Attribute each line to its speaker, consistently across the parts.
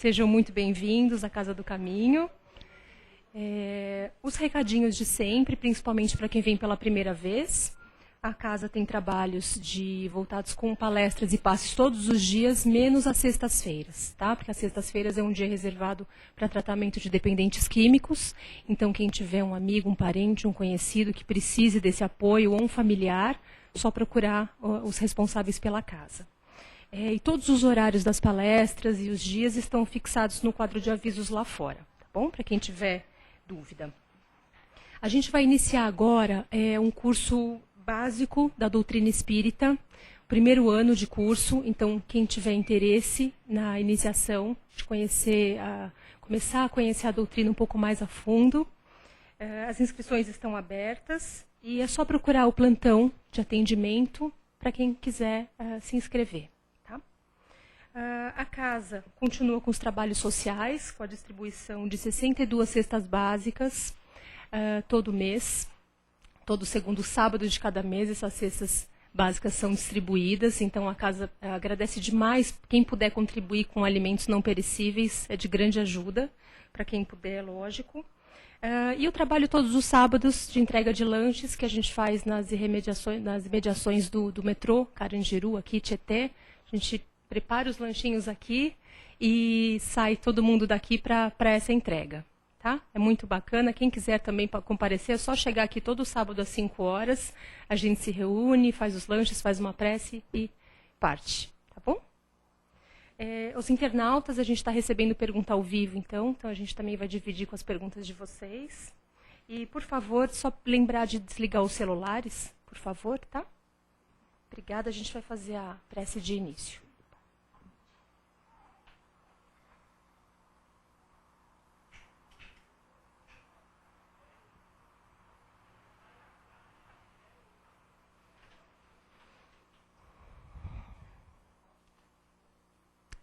Speaker 1: Sejam muito bem-vindos à Casa do Caminho. Os recadinhos de sempre, principalmente para quem vem pela primeira vez. A casa tem trabalhos voltados com palestras e passes todos os dias, menos às sextas-feiras, tá? Porque as sextas-feiras é um dia reservado para tratamento de dependentes químicos. Então, quem tiver um amigo, um parente, um conhecido que precise desse apoio ou um familiar, só procurar os responsáveis pela casa. E todos os horários das palestras e os dias estão fixados no quadro de avisos lá fora, tá bom? Para quem tiver dúvida. A gente vai iniciar agora um curso básico da doutrina espírita, primeiro ano de curso. Então, quem tiver interesse na iniciação, de começar a conhecer a doutrina um pouco mais a fundo, as inscrições estão abertas e é só procurar o plantão de atendimento para quem quiser se inscrever. Tá? A casa continua com os trabalhos sociais, com a distribuição de 62 cestas básicas todo mês. Todo segundo sábado de cada mês, essas cestas básicas são distribuídas. Então, a casa agradece demais. Quem puder contribuir com alimentos não perecíveis é de grande ajuda, para quem puder, lógico. E eu trabalho todos os sábados de entrega de lanches, que a gente faz nas imediações do metrô, Carandiru, aqui, Tietê. A gente prepara os lanchinhos aqui e sai todo mundo daqui para essa entrega. Tá? É muito bacana. Quem quiser também comparecer, é só chegar aqui todo sábado às 5 horas. A gente se reúne, faz os lanches, faz uma prece e parte. Tá bom? Os internautas, a gente está recebendo pergunta ao vivo, então a gente também vai dividir com as perguntas de vocês. E, por favor, só lembrar de desligar os celulares, por favor, tá? Obrigada, a gente vai fazer a prece de início.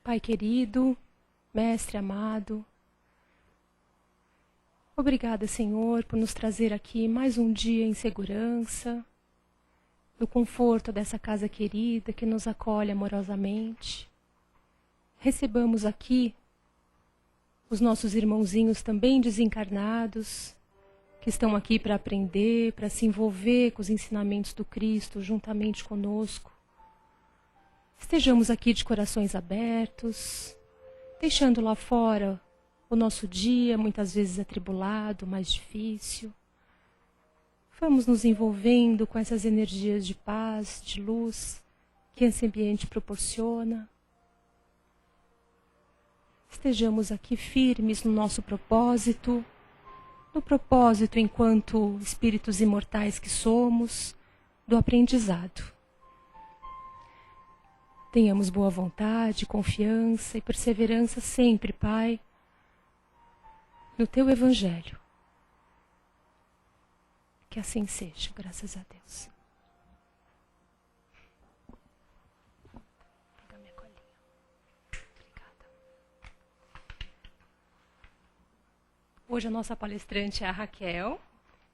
Speaker 1: Pai querido, Mestre amado, obrigada, Senhor, por nos trazer aqui mais um dia em segurança, no conforto dessa casa querida que nos acolhe amorosamente. Recebamos aqui os nossos irmãozinhos também desencarnados, que estão aqui para aprender, para se envolver com os ensinamentos do Cristo juntamente conosco. Estejamos aqui de corações abertos, deixando lá fora o nosso dia, muitas vezes atribulado, mais difícil. Vamos nos envolvendo com essas energias de paz, de luz, que esse ambiente proporciona. Estejamos aqui firmes no nosso propósito, no propósito enquanto espíritos imortais que somos, do aprendizado. Tenhamos boa vontade, confiança e perseverança sempre, Pai, no Teu Evangelho. Que assim seja, graças a Deus. Vou pegar minha colinha. Obrigada. Hoje a nossa palestrante é a Raquel.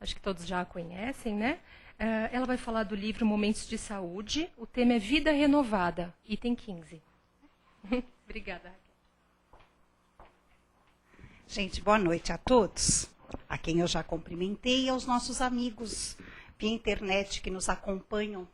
Speaker 1: Acho que todos já a conhecem, né? Ela vai falar do livro Momentos de Saúde. O tema é Vida Renovada, item 15. Obrigada, Raquel.
Speaker 2: Gente, boa noite a todos. A quem eu já cumprimentei e aos nossos amigos via internet que nos acompanham.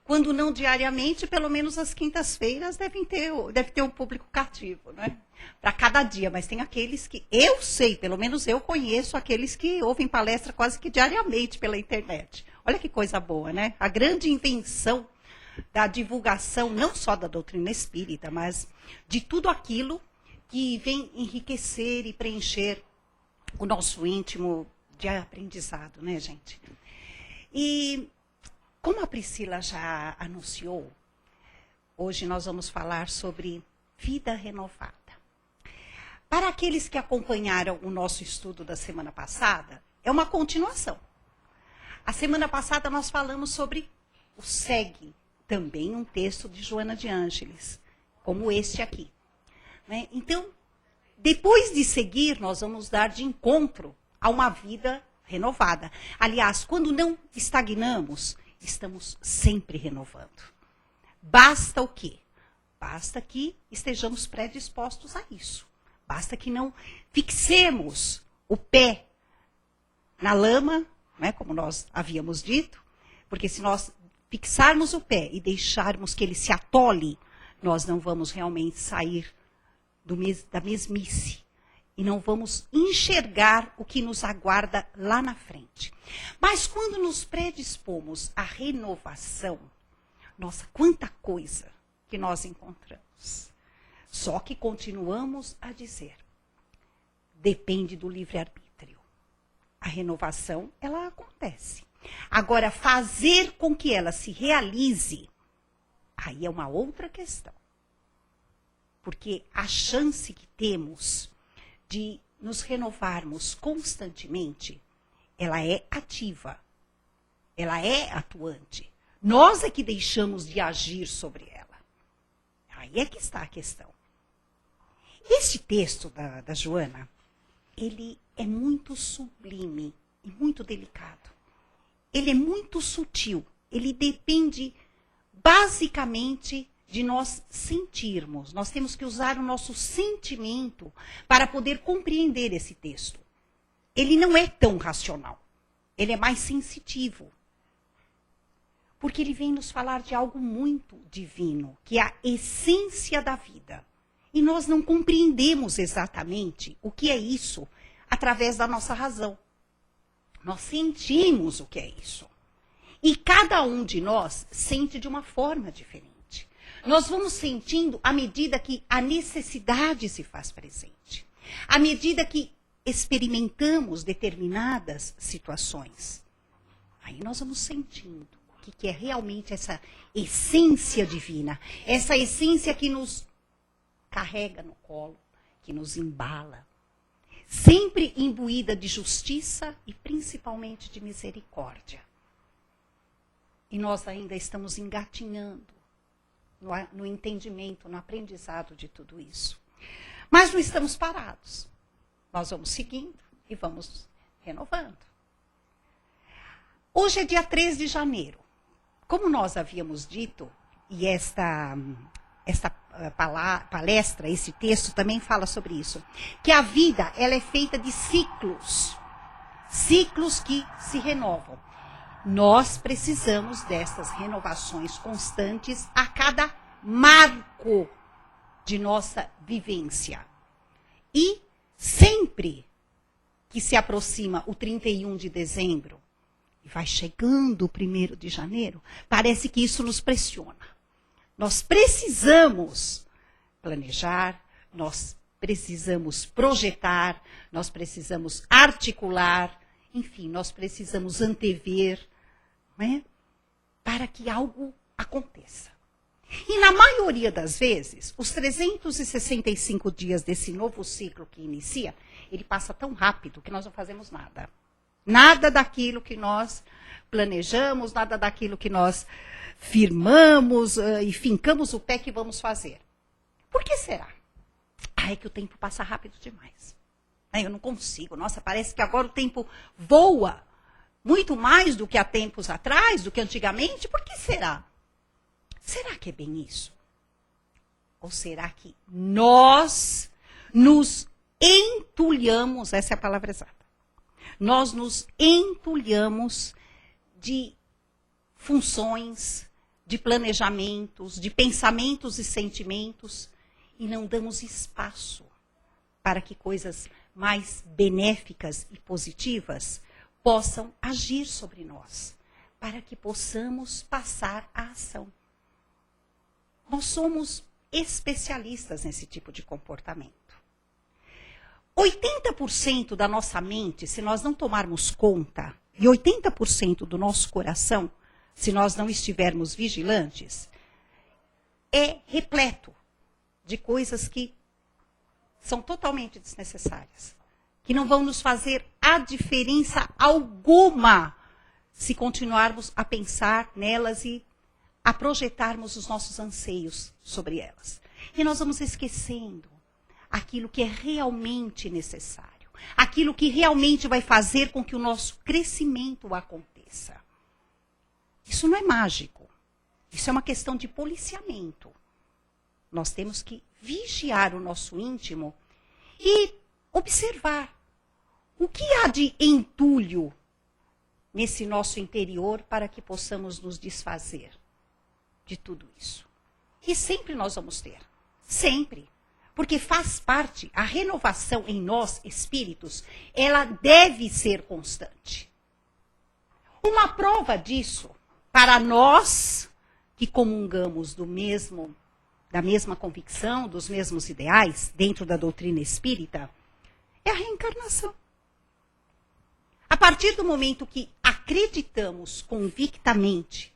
Speaker 2: Quando não diariamente, pelo menos às quintas-feiras deve ter um público cativo, né? Para cada dia, mas tem aqueles que eu sei, pelo menos eu conheço aqueles que ouvem palestra quase que diariamente pela internet. Olha que coisa boa, né? A grande invenção da divulgação, não só da doutrina espírita, mas de tudo aquilo que vem enriquecer e preencher o nosso íntimo de aprendizado, né, gente? E como a Priscila já anunciou, hoje nós vamos falar sobre vida renovada. Para aqueles que acompanharam o nosso estudo da semana passada, é uma continuação. A semana passada nós falamos sobre o segue, também um texto de Joana de Ângeles, como este aqui. Né? Então, depois de seguir, nós vamos dar de encontro a uma vida renovada. Aliás, quando não estagnamos, estamos sempre renovando. Basta o quê? Basta que estejamos predispostos a isso. Basta que não fixemos o pé na lama, né, como nós havíamos dito, porque se nós fixarmos o pé e deixarmos que ele se atole, nós não vamos realmente sair da mesmice e não vamos enxergar o que nos aguarda lá na frente. Mas quando nos predispomos à renovação, nossa, quanta coisa que nós encontramos. Só que continuamos a dizer, depende do livre-arbítrio. A renovação, ela acontece. Agora, fazer com que ela se realize, aí é uma outra questão. Porque a chance que temos de nos renovarmos constantemente, ela é ativa, ela é atuante. Nós é que deixamos de agir sobre ela. Aí é que está a questão. Este texto da Joana, ele é muito sublime e muito delicado. Ele é muito sutil. Ele depende basicamente de nós sentirmos. Nós temos que usar o nosso sentimento para poder compreender esse texto. Ele não é tão racional. Ele é mais sensitivo. Porque ele vem nos falar de algo muito divino, que é a essência da vida. E nós não compreendemos exatamente o que é isso através da nossa razão. Nós sentimos o que é isso. E cada um de nós sente de uma forma diferente. Nós vamos sentindo à medida que a necessidade se faz presente. À medida que experimentamos determinadas situações. Aí nós vamos sentindo o que é realmente essa essência divina. Essa essência que nos carrega no colo, que nos embala. Sempre imbuída de justiça e principalmente de misericórdia. E nós ainda estamos engatinhando no entendimento, no aprendizado de tudo isso. Mas não estamos parados. Nós vamos seguindo e vamos renovando. Hoje é dia 3 de janeiro. Como nós havíamos dito, e esta palestra, esse texto também fala sobre isso, que a vida ela é feita de ciclos. Ciclos que se renovam. Nós precisamos dessas renovações constantes a cada marco de nossa vivência. E sempre que se aproxima o 31 de dezembro, e vai chegando o 1º de janeiro, parece que isso nos pressiona. Nós precisamos planejar, nós precisamos projetar, nós precisamos articular, enfim, nós precisamos antever, né, para que algo aconteça. E na maioria das vezes, os 365 dias desse novo ciclo que inicia, ele passa tão rápido que nós não fazemos nada. Nada daquilo que nós planejamos, nada daquilo que nós firmamos e fincamos o pé que vamos fazer. Por que será? É que o tempo passa rápido demais. Eu não consigo. Nossa, parece que agora o tempo voa muito mais do que há tempos atrás, do que antigamente. Por que será? Será que é bem isso? Ou será que nós nos entulhamos, essa é a palavra exata, nós nos entulhamos de funções, de planejamentos, de pensamentos e sentimentos e não damos espaço para que coisas mais benéficas e positivas possam agir sobre nós, para que possamos passar a ação. Nós somos especialistas nesse tipo de comportamento. 80% da nossa mente, se nós não tomarmos conta, e 80% do nosso coração, se nós não estivermos vigilantes, é repleto de coisas que são totalmente desnecessárias, que não vão nos fazer a diferença alguma se continuarmos a pensar nelas e a projetarmos os nossos anseios sobre elas. E nós vamos esquecendo aquilo que é realmente necessário, aquilo que realmente vai fazer com que o nosso crescimento aconteça. Isso não é mágico, isso é uma questão de policiamento. nós temos que vigiar o nosso íntimo e observar o que há de entulho nesse nosso interior para que possamos nos desfazer de tudo isso. E sempre nós vamos ter. Sempre. Porque faz parte, a renovação em nós, espíritos, ela deve ser constante. Uma prova disso, para nós que comungamos da mesma convicção, dos mesmos ideais, dentro da doutrina espírita, é a reencarnação. A partir do momento que acreditamos convictamente,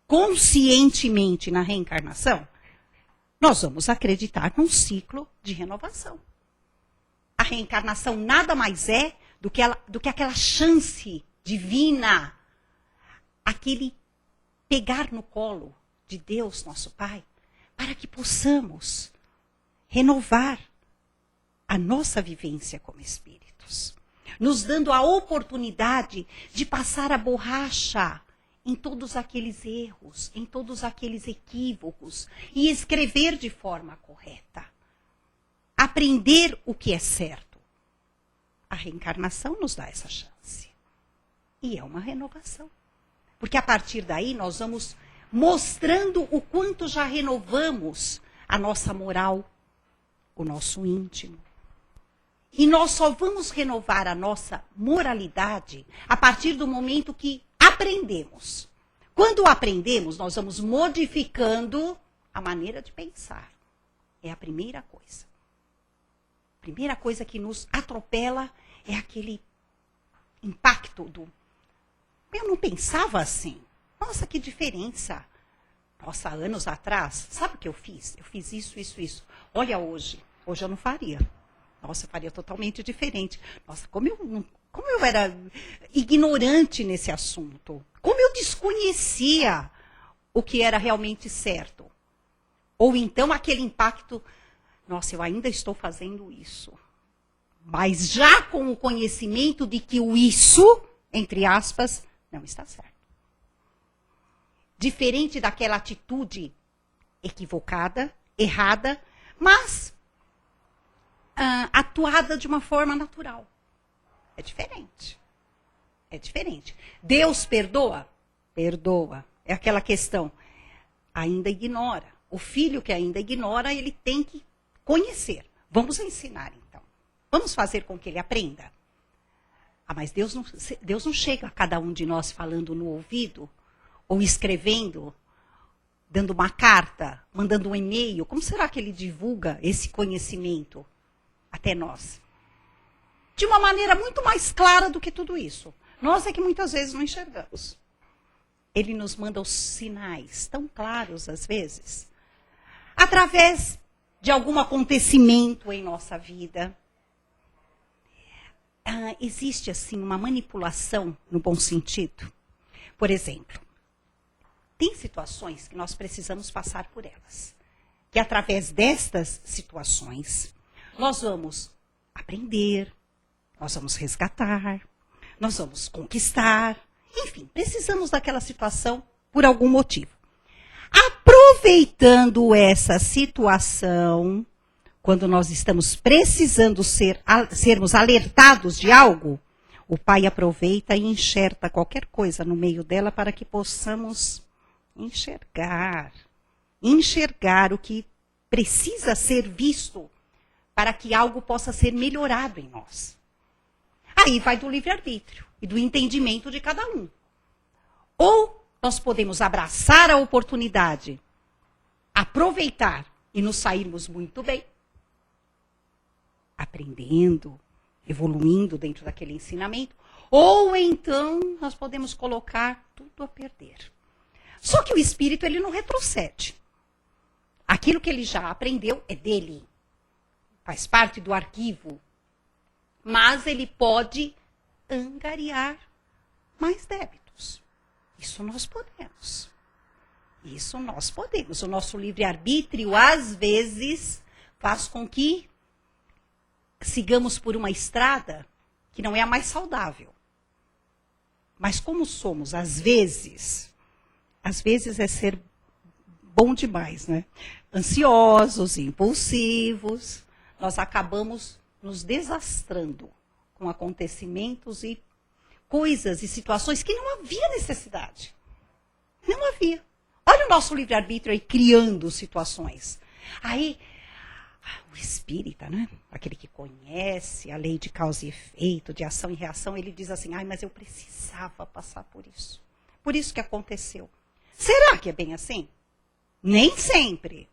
Speaker 2: conscientemente na reencarnação, nós vamos acreditar num ciclo de renovação. A reencarnação nada mais é do que aquela chance divina, aquele pegar no colo de Deus, nosso Pai, para que possamos renovar a nossa vivência como espíritos, nos dando a oportunidade de passar a borracha em todos aqueles erros, em todos aqueles equívocos, e escrever de forma correta. Aprender o que é certo. A reencarnação nos dá essa chance. E é uma renovação. Porque a partir daí nós vamos mostrando o quanto já renovamos a nossa moral, o nosso íntimo. E nós só vamos renovar a nossa moralidade a partir do momento que aprendemos. Quando aprendemos, nós vamos modificando a maneira de pensar. É a primeira coisa. A primeira coisa que nos atropela é aquele impacto do... Eu não pensava assim. Nossa, que diferença. Nossa, anos atrás, sabe o que eu fiz? Eu fiz isso. Olha hoje. Hoje eu não faria. Nossa, eu faria totalmente diferente. Nossa, como eu era ignorante nesse assunto. Como eu desconhecia o que era realmente certo. Ou então aquele impacto, nossa, eu ainda estou fazendo isso. Mas já com o conhecimento de que o isso, entre aspas, não está certo. Diferente daquela atitude equivocada, errada, mas atuada de uma forma natural. É diferente. É diferente. Deus perdoa? Perdoa. É aquela questão. Ainda ignora. O filho que ainda ignora, ele tem que conhecer. Vamos ensinar, então. Vamos fazer com que ele aprenda. Mas Deus não chega a cada um de nós falando no ouvido, ou escrevendo, dando uma carta, mandando um e-mail. Como será que ele divulga esse conhecimento até nós? De uma maneira muito mais clara do que tudo isso. Nós é que muitas vezes não enxergamos. Ele nos manda os sinais tão claros, às vezes, através de algum acontecimento em nossa vida. Existe, assim, uma manipulação no bom sentido. Por exemplo, tem situações que nós precisamos passar por elas. Que através destas situações, nós vamos aprender, nós vamos resgatar, nós vamos conquistar. Enfim, precisamos daquela situação por algum motivo. Aproveitando essa situação, quando nós estamos precisando sermos alertados de algo, o Pai aproveita e enxerta qualquer coisa no meio dela para que possamos enxergar o que precisa ser visto para que algo possa ser melhorado em nós. Aí vai do livre-arbítrio e do entendimento de cada um. Ou nós podemos abraçar a oportunidade, aproveitar e nos sairmos muito bem, aprendendo, evoluindo dentro daquele ensinamento, ou então nós podemos colocar tudo a perder. Só que o espírito, ele não retrocede. Aquilo que ele já aprendeu é dele. Faz parte do arquivo. Mas ele pode angariar mais débitos. Isso nós podemos. Isso nós podemos. O nosso livre-arbítrio, às vezes, faz com que sigamos por uma estrada que não é a mais saudável. Mas como somos, às vezes é ser bom demais, né? Ansiosos, impulsivos, nós acabamos nos desastrando com acontecimentos e coisas e situações que não havia necessidade. Não havia. Olha o nosso livre-arbítrio aí criando situações. Aí, o espírita, né? Aquele que conhece a lei de causa e efeito, de ação e reação, ele diz assim, mas eu precisava passar por isso. Por isso que aconteceu. Será que é bem assim? Nem sempre.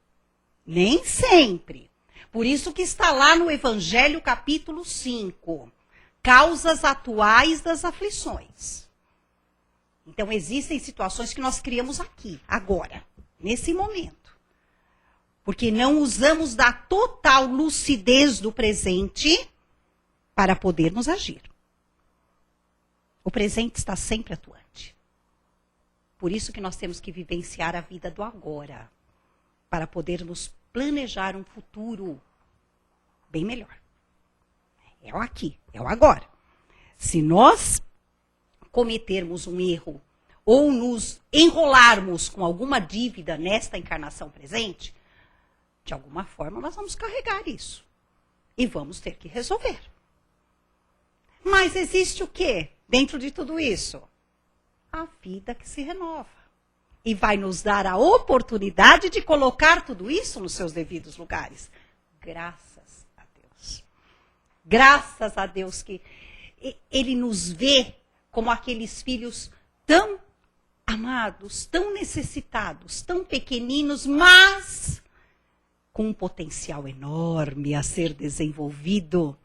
Speaker 2: Nem sempre. Por isso que está lá no Evangelho capítulo 5. Causas atuais das aflições. Então, existem situações que nós criamos aqui, agora, nesse momento. Porque não usamos da total lucidez do presente para podermos agir. O presente está sempre atuante. Por isso que nós temos que vivenciar a vida do agora, para podermos planejar um futuro bem melhor. É o aqui, é o agora. Se nós cometermos um erro ou nos enrolarmos com alguma dívida nesta encarnação presente, de alguma forma nós vamos carregar isso. E vamos ter que resolver. Mas existe o quê dentro de tudo isso? A vida que se renova. E vai nos dar a oportunidade de colocar tudo isso nos seus devidos lugares. Graças a Deus. Graças a Deus que Ele nos vê como aqueles filhos tão amados, tão necessitados, tão pequeninos, mas com um potencial enorme a ser desenvolvido.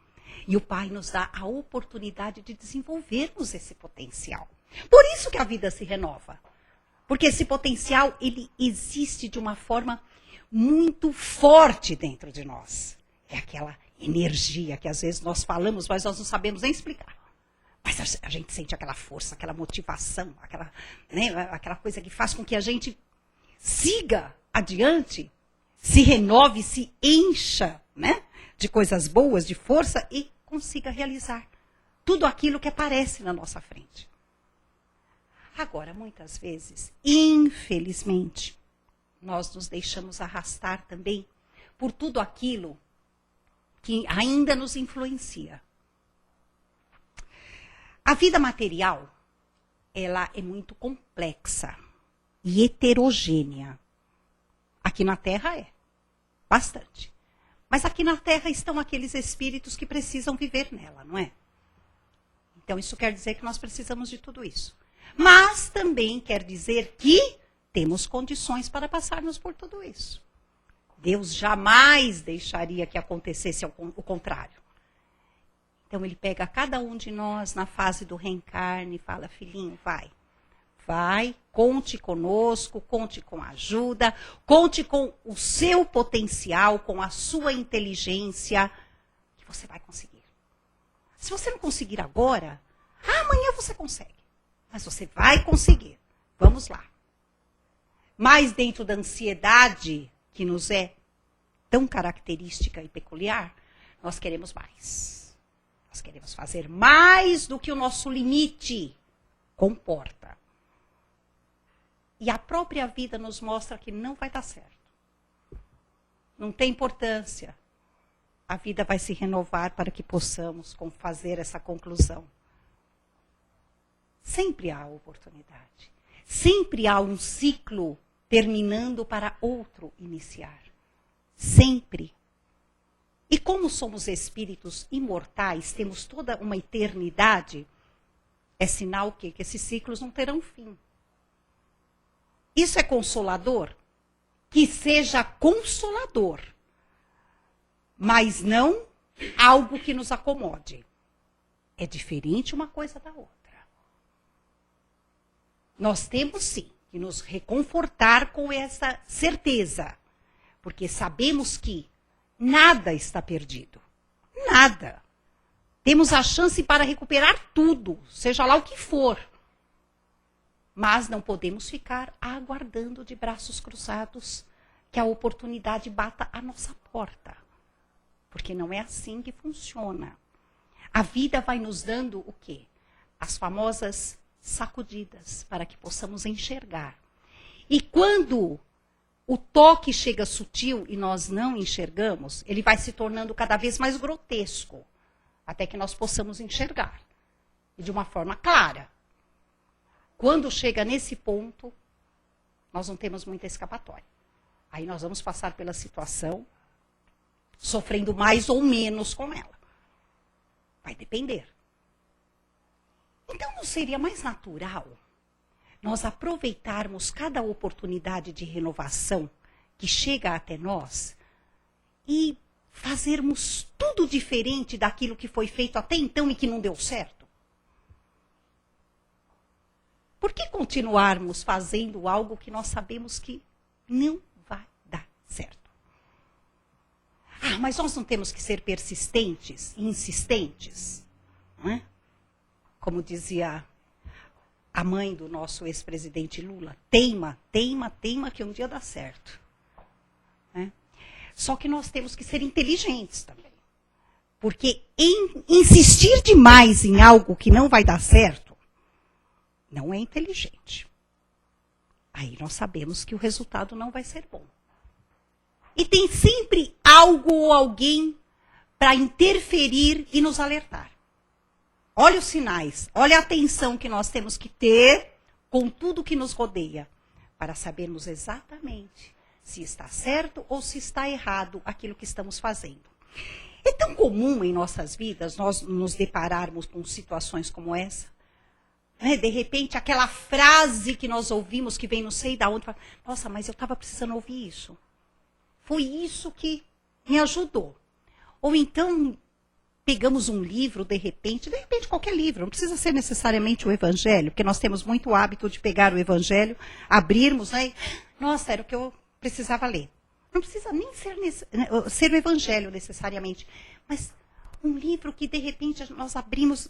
Speaker 2: E o Pai nos dá a oportunidade de desenvolvermos esse potencial. Por isso que a vida se renova. Porque esse potencial, ele existe de uma forma muito forte dentro de nós. É aquela energia que às vezes nós falamos, mas nós não sabemos nem explicar. Mas a gente sente aquela força, aquela motivação, aquela coisa que faz com que a gente siga adiante, se renove, se encha, né, de coisas boas, de força e consiga realizar tudo aquilo que aparece na nossa frente. Agora, muitas vezes, infelizmente, nós nos deixamos arrastar também por tudo aquilo que ainda nos influencia. A vida material, ela é muito complexa e heterogênea. Aqui na Terra é, bastante. Mas aqui na Terra estão aqueles espíritos que precisam viver nela, não é? Então isso quer dizer que nós precisamos de tudo isso. Mas também quer dizer que temos condições para passarmos por tudo isso. Deus jamais deixaria que acontecesse o contrário. Então ele pega cada um de nós na fase do reencarne e fala, filhinho, vai. Vai, conte conosco, conte com a ajuda, conte com o seu potencial, com a sua inteligência, que você vai conseguir. Se você não conseguir agora, amanhã você consegue. Mas você vai conseguir. Vamos lá. Mas dentro da ansiedade, que nos é tão característica e peculiar, nós queremos mais. Nós queremos fazer mais do que o nosso limite comporta. E a própria vida nos mostra que não vai dar certo. Não tem importância. A vida vai se renovar para que possamos fazer essa conclusão. Sempre há oportunidade. Sempre há um ciclo terminando para outro iniciar. Sempre. E como somos espíritos imortais, temos toda uma eternidade, é sinal que esses ciclos não terão fim. Isso é consolador? Que seja consolador, mas não algo que nos acomode. É diferente uma coisa da outra. Nós temos sim que nos reconfortar com essa certeza, porque sabemos que nada está perdido. Nada. Temos a chance para recuperar tudo, seja lá o que for. Mas não podemos ficar aguardando de braços cruzados que a oportunidade bata à nossa porta. Porque não é assim que funciona. A vida vai nos dando o quê? As famosas sacudidas para que possamos enxergar. E quando o toque chega sutil e nós não enxergamos, ele vai se tornando cada vez mais grotesco, até que nós possamos enxergar, e de uma forma clara. Quando chega nesse ponto, nós não temos muita escapatória. Aí nós vamos passar pela situação, sofrendo mais ou menos com ela. Vai depender. Então não seria mais natural nós aproveitarmos cada oportunidade de renovação que chega até nós e fazermos tudo diferente daquilo que foi feito até então e que não deu certo? Por que continuarmos fazendo algo que nós sabemos que não vai dar certo? Ah, mas nós não temos que ser persistentes e insistentes, não é? Como dizia a mãe do nosso ex-presidente Lula, teima, teima, teima que um dia dá certo. Né? Só que nós temos que ser inteligentes também. Porque insistir demais em algo que não vai dar certo, não é inteligente. Aí nós sabemos que o resultado não vai ser bom. E tem sempre algo ou alguém para interferir e nos alertar. Olha os sinais, olha a atenção que nós temos que ter com tudo que nos rodeia, para sabermos exatamente se está certo ou se está errado aquilo que estamos fazendo. É tão comum em nossas vidas nós nos depararmos com situações como essa. Né? De repente, aquela frase que nós ouvimos, que vem não sei de onde, fala, nossa, mas eu estava precisando ouvir isso. Foi isso que me ajudou. Ou então, pegamos um livro, de repente qualquer livro, não precisa ser necessariamente o Evangelho, porque nós temos muito hábito de pegar o Evangelho, abrirmos, né? Nossa, era o que eu precisava ler. Não precisa nem ser o Evangelho necessariamente, mas um livro que de repente nós abrimos,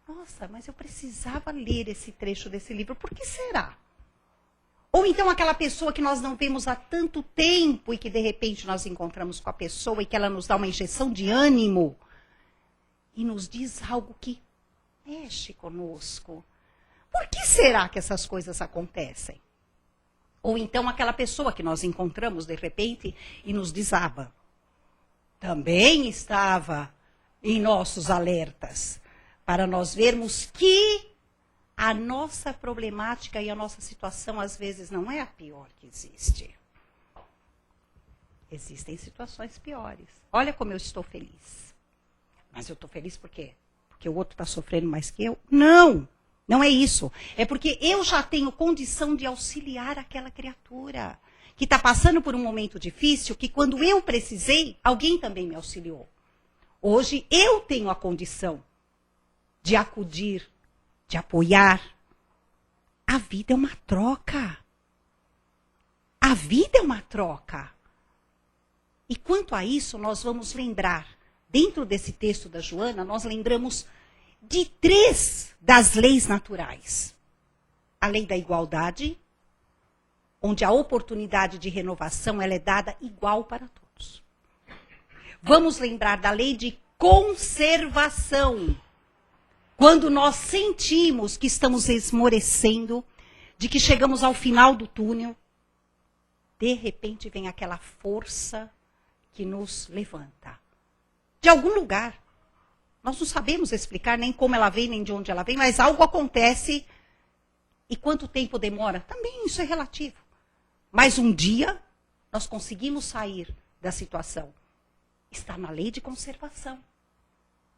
Speaker 2: nossa, mas eu precisava ler esse trecho desse livro, por que será? Ou então aquela pessoa que nós não vemos há tanto tempo e que de repente nós encontramos com a pessoa e que ela nos dá uma injeção de ânimo e nos diz algo que mexe conosco. Por que será que essas coisas acontecem? Ou então aquela pessoa que nós encontramos de repente e nos desaba. Também estava em nossos alertas, para nós vermos que a nossa problemática e a nossa situação às vezes não é a pior que existe. Existem situações piores. Olha como eu estou feliz. Mas eu estou feliz por quê? Porque o outro está sofrendo mais que eu? Não, não é isso. É porque eu já tenho condição de auxiliar aquela criatura que está passando por um momento difícil, que quando eu precisei, alguém também me auxiliou. Hoje eu tenho a condição de acudir, de apoiar. A vida é uma troca. A vida é uma troca. E quanto a isso, nós vamos lembrar. Dentro desse texto da Joana, nós lembramos de 3 das leis naturais. A lei da igualdade, onde a oportunidade de renovação ela é dada igual para todos. Vamos lembrar da lei de conservação, quando nós sentimos que estamos esmorecendo, de que chegamos ao final do túnel, de repente vem aquela força que nos levanta. De algum lugar. Nós não sabemos explicar nem como ela vem, nem de onde ela vem, mas algo acontece. E quanto tempo demora? Também isso é relativo. Mas um dia, nós conseguimos sair da situação. Está na lei de conservação.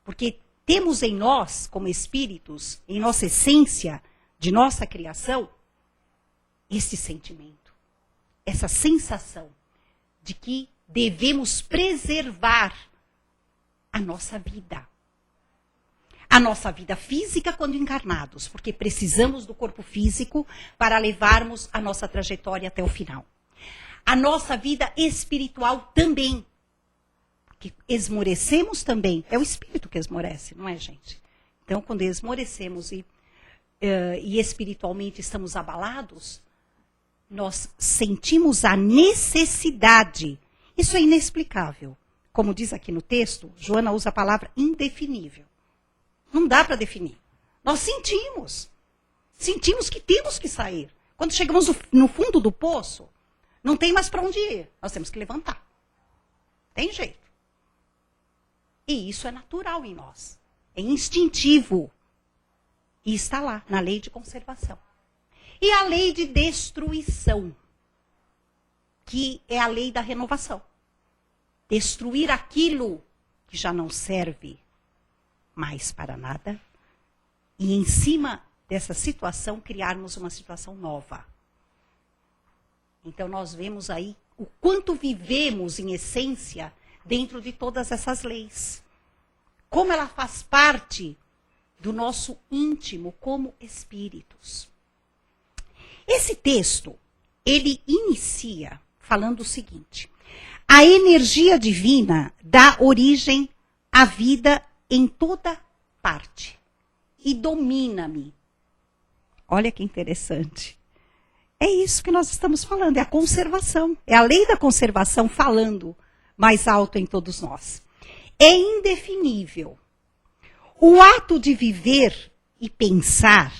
Speaker 2: Porque temos em nós, como espíritos, em nossa essência, de nossa criação, esse sentimento, essa sensação de que devemos preservar a nossa vida. A nossa vida física quando encarnados, porque precisamos do corpo físico para levarmos a nossa trajetória até o final. A nossa vida espiritual também, porque esmorecemos também. É o espírito que esmorece, não é, gente? Então, quando esmorecemos e espiritualmente estamos abalados, nós sentimos a necessidade. Isso é inexplicável. Como diz aqui no texto, Joana usa a palavra indefinível. Não dá para definir. Nós sentimos. Sentimos que temos que sair. Quando chegamos no fundo do poço, Não tem mais para onde ir. Nós temos que levantar. Tem jeito. E isso é natural em nós. É instintivo. E está lá, na lei de conservação. E a lei de destruição, que é a lei da renovação. Destruir aquilo que já não serve mais para nada. E em cima dessa situação, criarmos uma situação nova. Então nós vemos aí o quanto vivemos em essência dentro de todas essas leis. Como ela faz parte do nosso íntimo como espíritos. Esse texto, ele inicia falando o seguinte: a energia divina dá origem à vida em toda parte e domina-me. Olha que interessante. É isso que nós estamos falando, é a conservação. É a lei da conservação falando mais alto em todos nós. É indefinível. O ato de viver e pensar,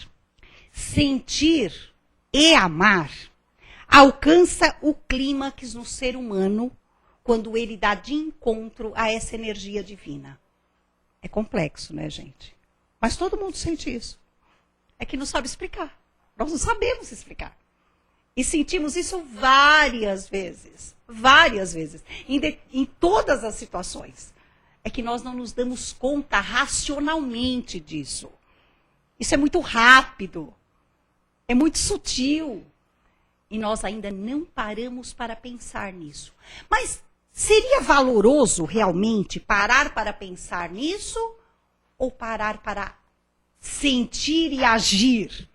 Speaker 2: sentir e amar, alcança o clímax no ser humano quando ele dá de encontro a essa energia divina. É complexo, né, gente? Mas todo mundo sente isso. É que não sabe explicar. Nós não sabemos explicar. E sentimos isso várias vezes. Várias vezes. Em todas as situações. É que nós não nos damos conta racionalmente disso. Isso é muito rápido. É muito sutil. E nós ainda não paramos para pensar nisso. Mas seria valoroso realmente parar para pensar nisso? Ou parar para sentir e agir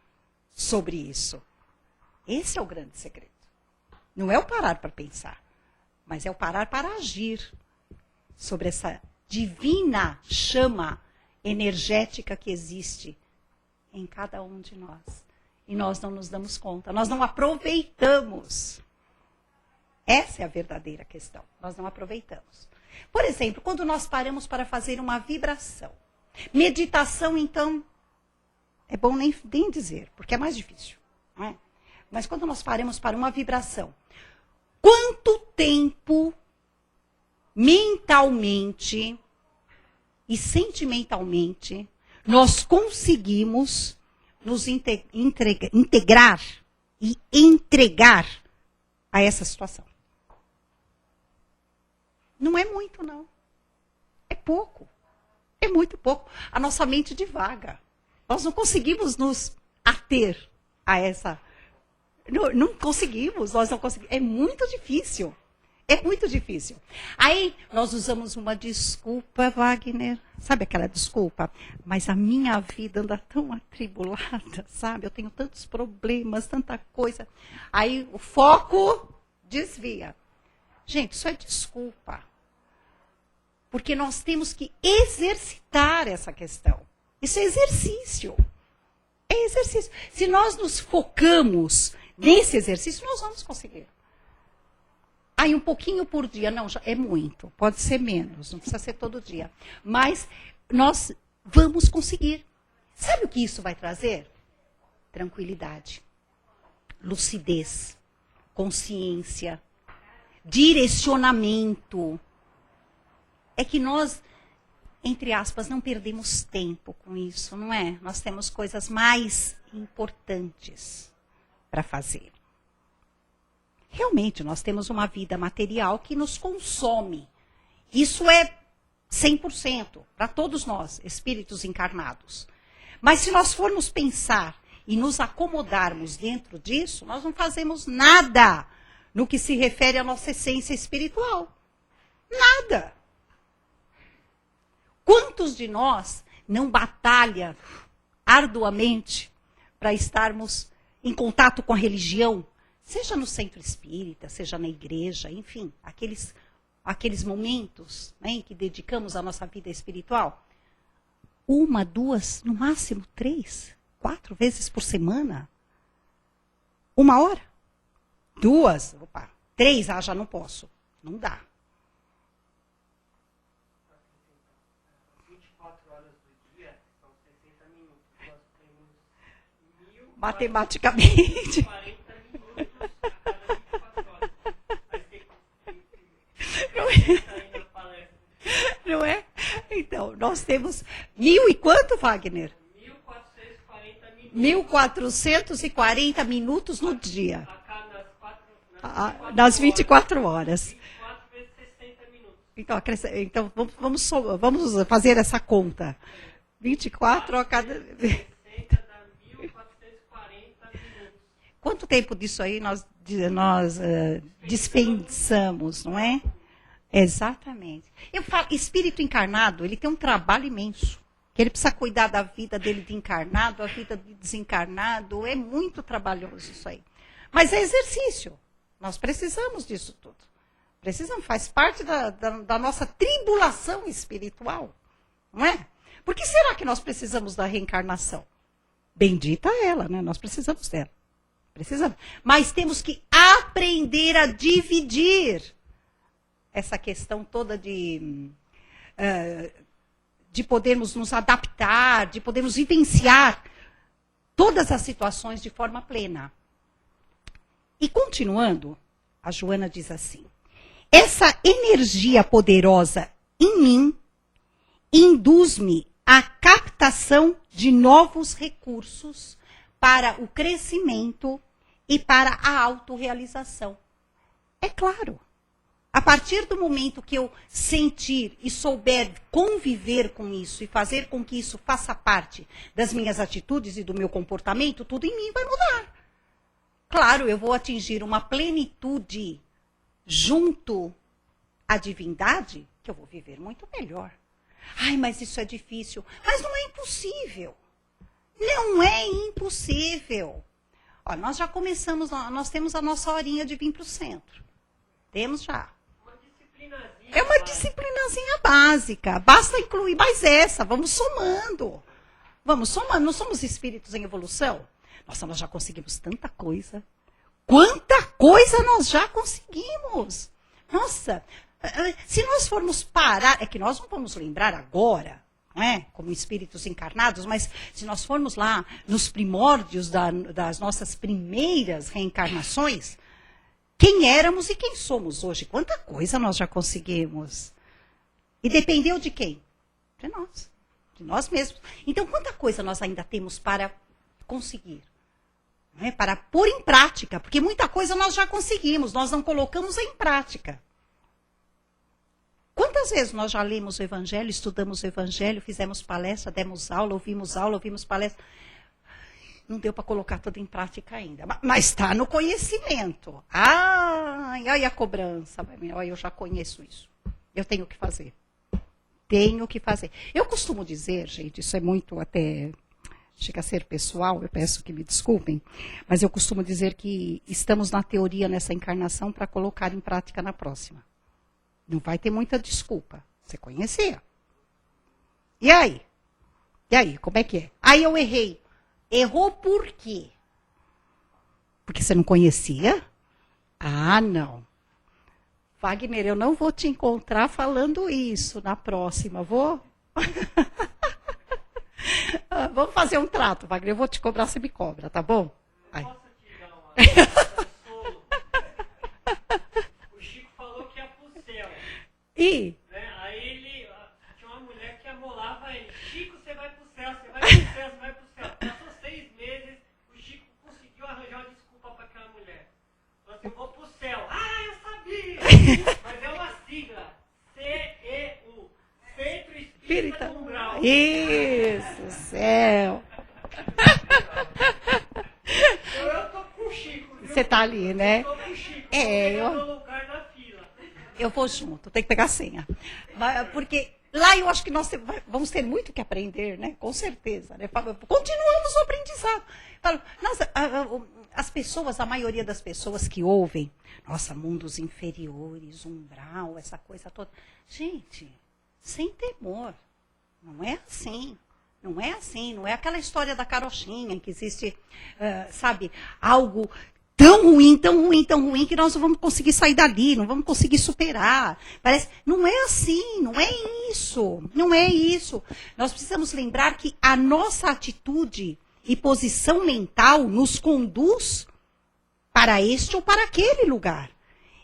Speaker 2: sobre isso? Esse é o grande segredo. Não é o parar para pensar, mas é o parar para agir sobre essa divina chama energética que existe em cada um de nós. E nós não nos damos conta, nós não aproveitamos. Essa é a verdadeira questão. Nós não aproveitamos. Por exemplo, quando nós paramos para fazer uma vibração. Meditação, então, é bom nem dizer, porque é mais difícil. Não é? Mas quando nós paramos para uma vibração, quanto tempo mentalmente e sentimentalmente nós conseguimos nos integrar e entregar a essa situação? Não é muito, não. É pouco. É muito pouco. A nossa mente divaga. Nós não conseguimos nos ater a essa. Não conseguimos, nós não conseguimos. É muito difícil. É muito difícil. Aí nós usamos uma desculpa, Wagner. Sabe aquela desculpa? Mas a minha vida anda tão atribulada, sabe? Eu tenho tantos problemas, tanta coisa. Aí o foco desvia. Gente, isso é desculpa. Porque nós temos que exercitar essa questão. Isso é exercício. É exercício. Se nós nos focamos nesse exercício, nós vamos conseguir. Aí um pouquinho por dia, não, já é muito. Pode ser menos, não precisa ser todo dia. Mas nós vamos conseguir. Sabe o que isso vai trazer? Tranquilidade, lucidez, consciência, direcionamento. É que nós, entre aspas, não perdemos tempo com isso, não é? Nós temos coisas mais importantes para fazer. Realmente, nós temos uma vida material que nos consome. Isso é 100% para todos nós, espíritos encarnados. Mas se nós formos pensar e nos acomodarmos dentro disso, nós não fazemos nada no que se refere à nossa essência espiritual. Nada. Quantos de nós não batalham arduamente para estarmos em contato com a religião? Seja no centro espírita, seja na igreja, enfim, aqueles momentos, né, em que dedicamos a nossa vida espiritual. 1, 2, no máximo 3, 4 vezes por semana. 1 hora. 2, 3, já não posso. Não dá.
Speaker 3: 24 horas do dia são 60 minutos. Nós temos
Speaker 2: Matematicamente.
Speaker 3: 40 minutos a cada 24 horas.
Speaker 2: Então, nós temos 1.000 e quanto, Wagner?
Speaker 3: 1440 minutos.
Speaker 2: 1.440 minutos no dia.
Speaker 3: A cada
Speaker 2: Nas 24 horas.
Speaker 3: 24 vezes 60 minutos.
Speaker 2: Então vamos fazer essa conta. 24 a cada...
Speaker 3: 60 dá 1440 minutos.
Speaker 2: Quanto tempo disso aí nós dispensamos, não é? Exatamente. Eu falo, espírito encarnado, ele tem um trabalho imenso. Que ele precisa cuidar da vida dele de encarnado, a vida de desencarnado. É muito trabalhoso isso aí. Mas é exercício. Nós precisamos disso tudo. Precisamos, faz parte da nossa tribulação espiritual. Não é? Por que será que nós precisamos da reencarnação? Bendita ela, né? Nós precisamos dela. Precisamos. Mas temos que aprender a dividir essa questão toda de podermos nos adaptar, de podermos vivenciar todas as situações de forma plena. E continuando, a Joana diz assim: essa energia poderosa em mim induz-me à captação de novos recursos para o crescimento e para a autorrealização. É claro. A partir do momento que eu sentir e souber conviver com isso e fazer com que isso faça parte das minhas atitudes e do meu comportamento, tudo em mim vai mudar. Claro, eu vou atingir uma plenitude junto à divindade que eu vou viver muito melhor. Ai, mas isso é difícil. Mas não é impossível. Não é impossível. Ó, nós já começamos, nós temos a nossa horinha de vir para o centro. Temos já. É uma disciplinazinha básica. Basta incluir mais essa. Vamos somando. Vamos somando. Não somos espíritos em evolução? Nossa, nós já conseguimos tanta coisa. Quanta coisa nós já conseguimos. Nossa, se nós formos parar... É que nós não vamos lembrar agora, não é? Como espíritos encarnados, mas se nós formos lá nos primórdios das nossas primeiras reencarnações... Quem éramos e quem somos hoje. Quanta coisa nós já conseguimos. E dependeu de quem? De nós. De nós mesmos. Então, quanta coisa nós ainda temos para conseguir? Não é? Para pôr em prática. Porque muita coisa nós já conseguimos. Nós não colocamos em prática. Quantas vezes nós já lemos o Evangelho, estudamos o Evangelho, fizemos palestra, demos aula, ouvimos palestra... Não deu para colocar tudo em prática ainda. Mas está no conhecimento. Ai, a cobrança. Olha, eu já conheço isso. Eu tenho que fazer. Tenho que fazer. Eu costumo dizer, gente, isso é muito até... Chega a ser pessoal, eu peço que me desculpem. Mas eu costumo dizer que estamos na teoria nessa encarnação para colocar em prática na próxima. Não vai ter muita desculpa. Você conhecia. E aí? E aí, como é que é? Aí eu errei. Errou por quê? Porque você não conhecia? Ah, não. Wagner, eu não vou te encontrar falando isso na próxima, vou? Vamos fazer um trato, Wagner. Eu vou te cobrar, você me cobra, tá bom?
Speaker 3: Posso te dar uma solo? O Chico falou que ia pro céu.
Speaker 2: E?
Speaker 3: Né? Aí ele... Tinha uma mulher que amolava ele. Chico, você vai pro céu, você vai pro céu, você vai pro céu. Passou 6 meses, o Chico conseguiu arranjar uma desculpa para aquela mulher. Falou assim, eu vou pro céu. Ah, eu sabia! Mas é uma sigla. CEU. Centro Espírita do Umbral.
Speaker 2: Isso, céu.
Speaker 3: Eu tô com o Chico. Viu?
Speaker 2: Você tá ali, né?
Speaker 3: Eu tô com o Chico.
Speaker 2: Eu
Speaker 3: lugar na fila.
Speaker 2: Eu vou junto, tem que pegar a senha. Porque lá eu acho que nós vamos ter muito que aprender, né? Com certeza. Né? Continuamos o aprendizado. As pessoas, a maioria das pessoas que ouvem, nossa, mundos inferiores, umbral, essa coisa toda. Gente, sem temor. Não é assim. Não é assim. Não é aquela história da carochinha em que existe, sabe, algo tão ruim, que nós não vamos conseguir sair dali, não vamos conseguir superar. Parece, não é assim, não é isso. Não é isso. Nós precisamos lembrar que a nossa atitude e posição mental nos conduz para este ou para aquele lugar.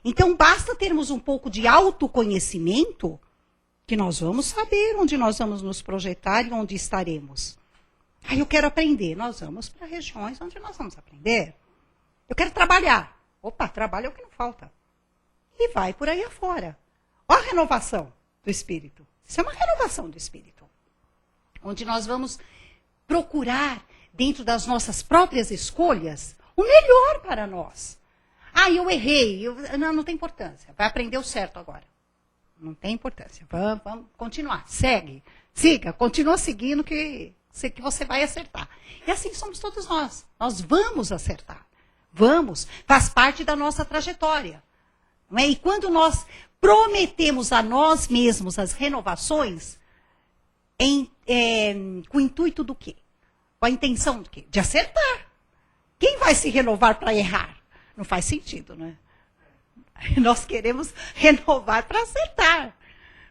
Speaker 2: Então, basta termos um pouco de autoconhecimento que nós vamos saber onde nós vamos nos projetar e onde estaremos. Aí eu quero aprender. Nós vamos para regiões onde nós vamos aprender. Eu quero trabalhar. Opa, trabalho é o que não falta. E vai por aí afora. Olha a renovação do espírito. Isso é uma renovação do espírito. Onde nós vamos procurar, dentro das nossas próprias escolhas, o melhor para nós. Ah, eu errei. Não tem importância. Vai aprender o certo agora. Não tem importância. Vamos continuar. Siga, continua seguindo que você vai acertar. E assim somos todos nós. Nós vamos acertar. Vamos. Faz parte da nossa trajetória. Não é? E quando nós prometemos a nós mesmos as renovações, com o intuito do quê? Com a intenção do quê? De acertar. Quem vai se renovar para errar? Não faz sentido, não é? Nós queremos renovar para acertar.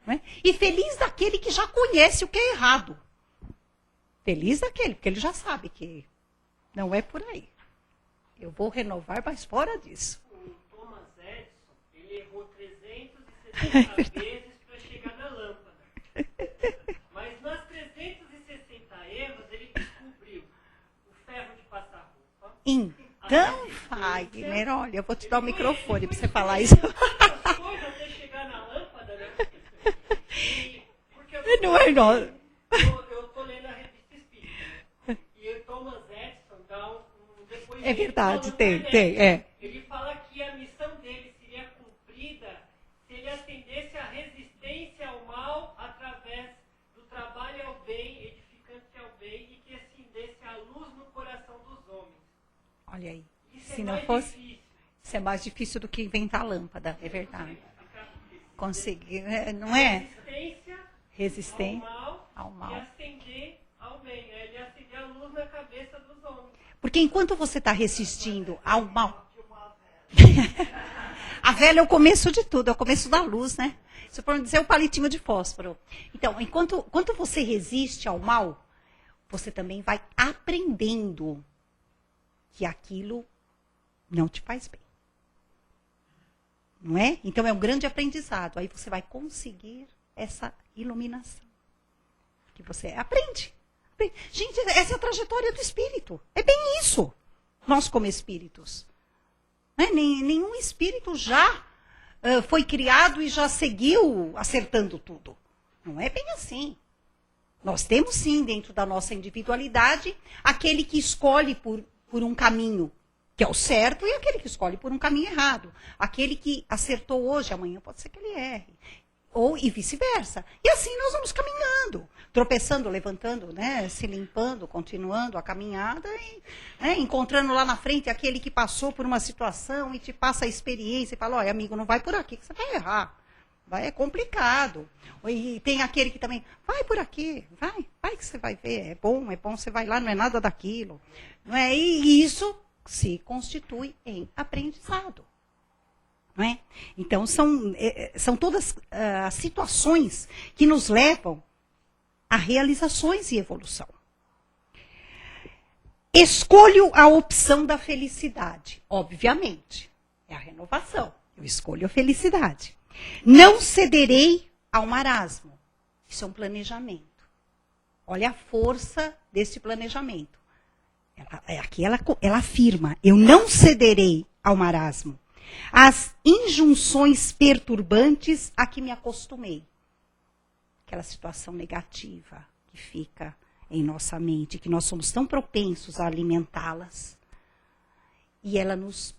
Speaker 2: Não é? E feliz daquele que já conhece o que é errado. Feliz daquele, porque ele já sabe que não é por aí. Eu vou renovar, mas fora disso.
Speaker 3: O Thomas Edison, ele errou 360 vezes para chegar na lâmpada. Mas nas 360 erros, ele descobriu o ferro de passar roupa.
Speaker 2: Então, Fagner, olha, eu vou te dar o microfone para você falar isso.
Speaker 3: As coisas até chegar na lâmpada, né? Porque
Speaker 2: Não é nós.
Speaker 3: eu estou lendo a revista Espírita, né? E o Thomas Edison dá um depoimento.
Speaker 2: É verdade,
Speaker 3: falando
Speaker 2: tem,
Speaker 3: pra
Speaker 2: tem,
Speaker 3: ele.
Speaker 2: é.
Speaker 3: Ele fala que a missão dele seria cumprida se ele atendesse à resistência ao mal através do trabalho ao bem, edificante ao bem, e que acendesse a luz no coração dos homens.
Speaker 2: Olha aí.
Speaker 3: Isso
Speaker 2: Se
Speaker 3: é
Speaker 2: não
Speaker 3: mais
Speaker 2: fosse,
Speaker 3: difícil.
Speaker 2: isso é mais difícil do que inventar a lâmpada, é verdade. Conseguir, não é?
Speaker 3: Resistência
Speaker 2: Resistência ao mal.
Speaker 3: e acender ao bem. Ele acender a luz na cabeça dos homens.
Speaker 2: Porque enquanto você está resistindo ao mal, a vela é o começo de tudo, é o começo da luz, né? Isso pode dizer o palitinho de fósforo. Então, enquanto você resiste ao mal, você também vai aprendendo que aquilo não te faz bem. Não é? Então é um grande aprendizado. Aí você vai conseguir essa iluminação. Que você aprende. Gente, essa é a trajetória do espírito. É bem isso. Nós como espíritos. Não é? Nenhum espírito já foi criado e já seguiu acertando tudo. Não é bem assim. Nós temos sim, dentro da nossa individualidade, aquele que escolhe por um caminho que é o certo e aquele que escolhe por um caminho errado. Aquele que acertou hoje, amanhã pode ser que ele erre. Ou e vice-versa. E assim nós vamos caminhando, tropeçando, levantando, né, se limpando, continuando a caminhada e encontrando lá na frente aquele que passou por uma situação e te passa a experiência e fala, olha, amigo, não vai por aqui que você vai errar. É complicado. E tem aquele que também, vai por aqui, vai que você vai ver, é bom, você vai lá, não é nada daquilo. Não é? E isso se constitui em aprendizado. Não é? Então, são todas as situações que nos levam a realizações e evolução. Escolho a opção da felicidade, obviamente. É a renovação. Eu escolho a felicidade. Não cederei ao marasmo. Isso é um planejamento. Olha a força desse planejamento. Aqui ela afirma, eu não cederei ao marasmo. As injunções perturbantes a que me acostumei. Aquela situação negativa que fica em nossa mente, que nós somos tão propensos a alimentá-las. E ela nos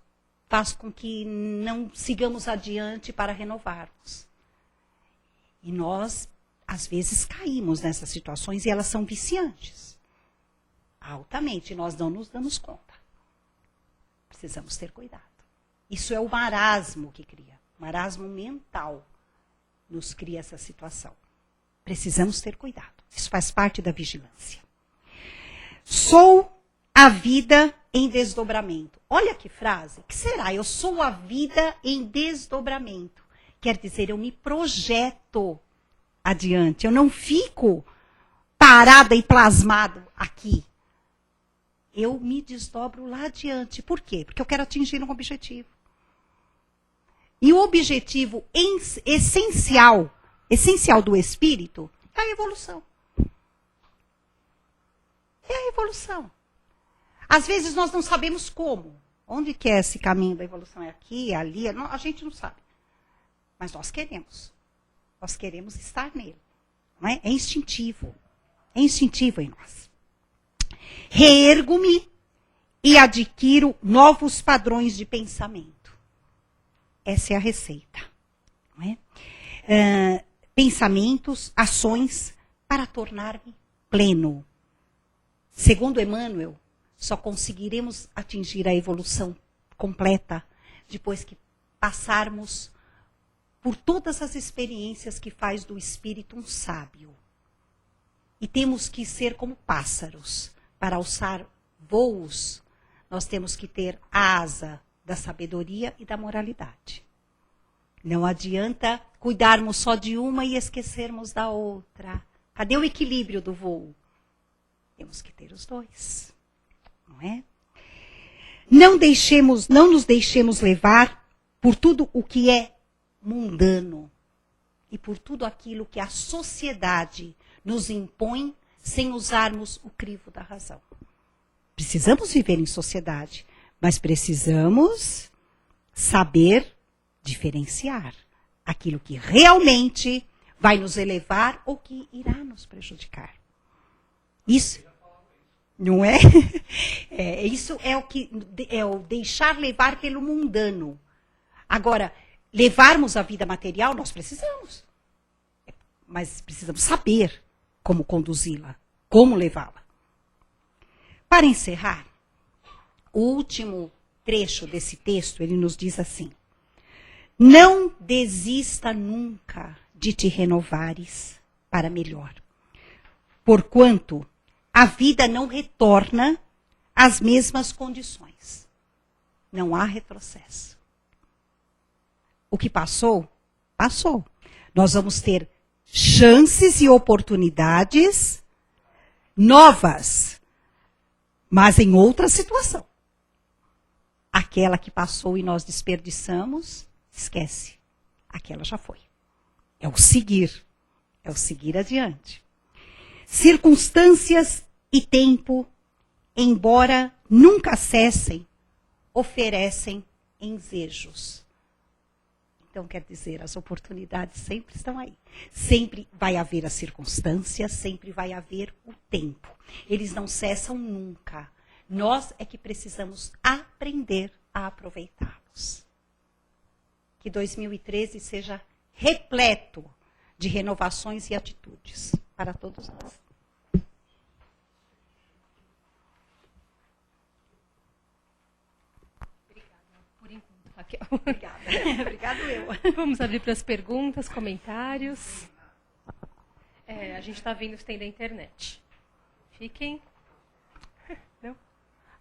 Speaker 2: faz com que não sigamos adiante para renovarmos. E nós, às vezes, caímos nessas situações e elas são viciantes. Altamente, nós não nos damos conta. Precisamos ter cuidado. Isso é o marasmo que cria. O marasmo mental nos cria essa situação. Precisamos ter cuidado. Isso faz parte da vigilância. Sou a vida em desdobramento. Olha que frase. O que será? Eu sou a vida em desdobramento. Quer dizer, eu me projeto adiante. Eu não fico parada e plasmado aqui. Eu me desdobro lá adiante. Por quê? Porque eu quero atingir um objetivo. E o objetivo essencial essencial do espírito é a evolução. É a evolução. Às vezes nós não sabemos como. Onde que é esse caminho da evolução? É aqui, é ali? A gente não sabe. Mas nós queremos. Nós queremos estar nele. Não é? É instintivo. É instintivo em nós. Reergo-me e adquiro novos padrões de pensamento. Essa é a receita. Não é? Pensamentos, ações para tornar-me pleno. Segundo Emmanuel, só conseguiremos atingir a evolução completa depois que passarmos por todas as experiências que faz do espírito um sábio. E temos que ser como pássaros. Para alçar voos, nós temos que ter a asa da sabedoria e da moralidade. Não adianta cuidarmos só de uma e esquecermos da outra. Cadê o equilíbrio do voo? Temos que ter os dois. Não é? Não nos deixemos levar por tudo o que é mundano e por tudo aquilo que a sociedade nos impõe sem usarmos o crivo da razão. Precisamos viver em sociedade, mas precisamos saber diferenciar aquilo que realmente vai nos elevar ou que irá nos prejudicar. Isso não é? Isso é o deixar levar pelo mundano. Agora, levarmos a vida material, nós precisamos. Mas precisamos saber como conduzi-la, como levá-la. Para encerrar, o último trecho desse texto, ele nos diz assim: não desista nunca de te renovares para melhor, porquanto a vida não retorna às mesmas condições. Não há retrocesso. O que passou, passou. Nós vamos ter chances e oportunidades novas, mas em outra situação. Aquela que passou e nós desperdiçamos, esquece. Aquela já foi. É o seguir adiante. Circunstâncias e tempo, embora nunca cessem, oferecem ensejos. Então, quer dizer, as oportunidades sempre estão aí. Sempre vai haver as circunstâncias, sempre vai haver o tempo. Eles não cessam nunca. Nós é que precisamos aprender a aproveitá-los. Que 2013 seja repleto de renovações e atitudes para todos nós. Obrigada. Obrigado eu.
Speaker 1: Vamos abrir para as perguntas, comentários. A gente está vendo se tem da internet. Fiquem. Não?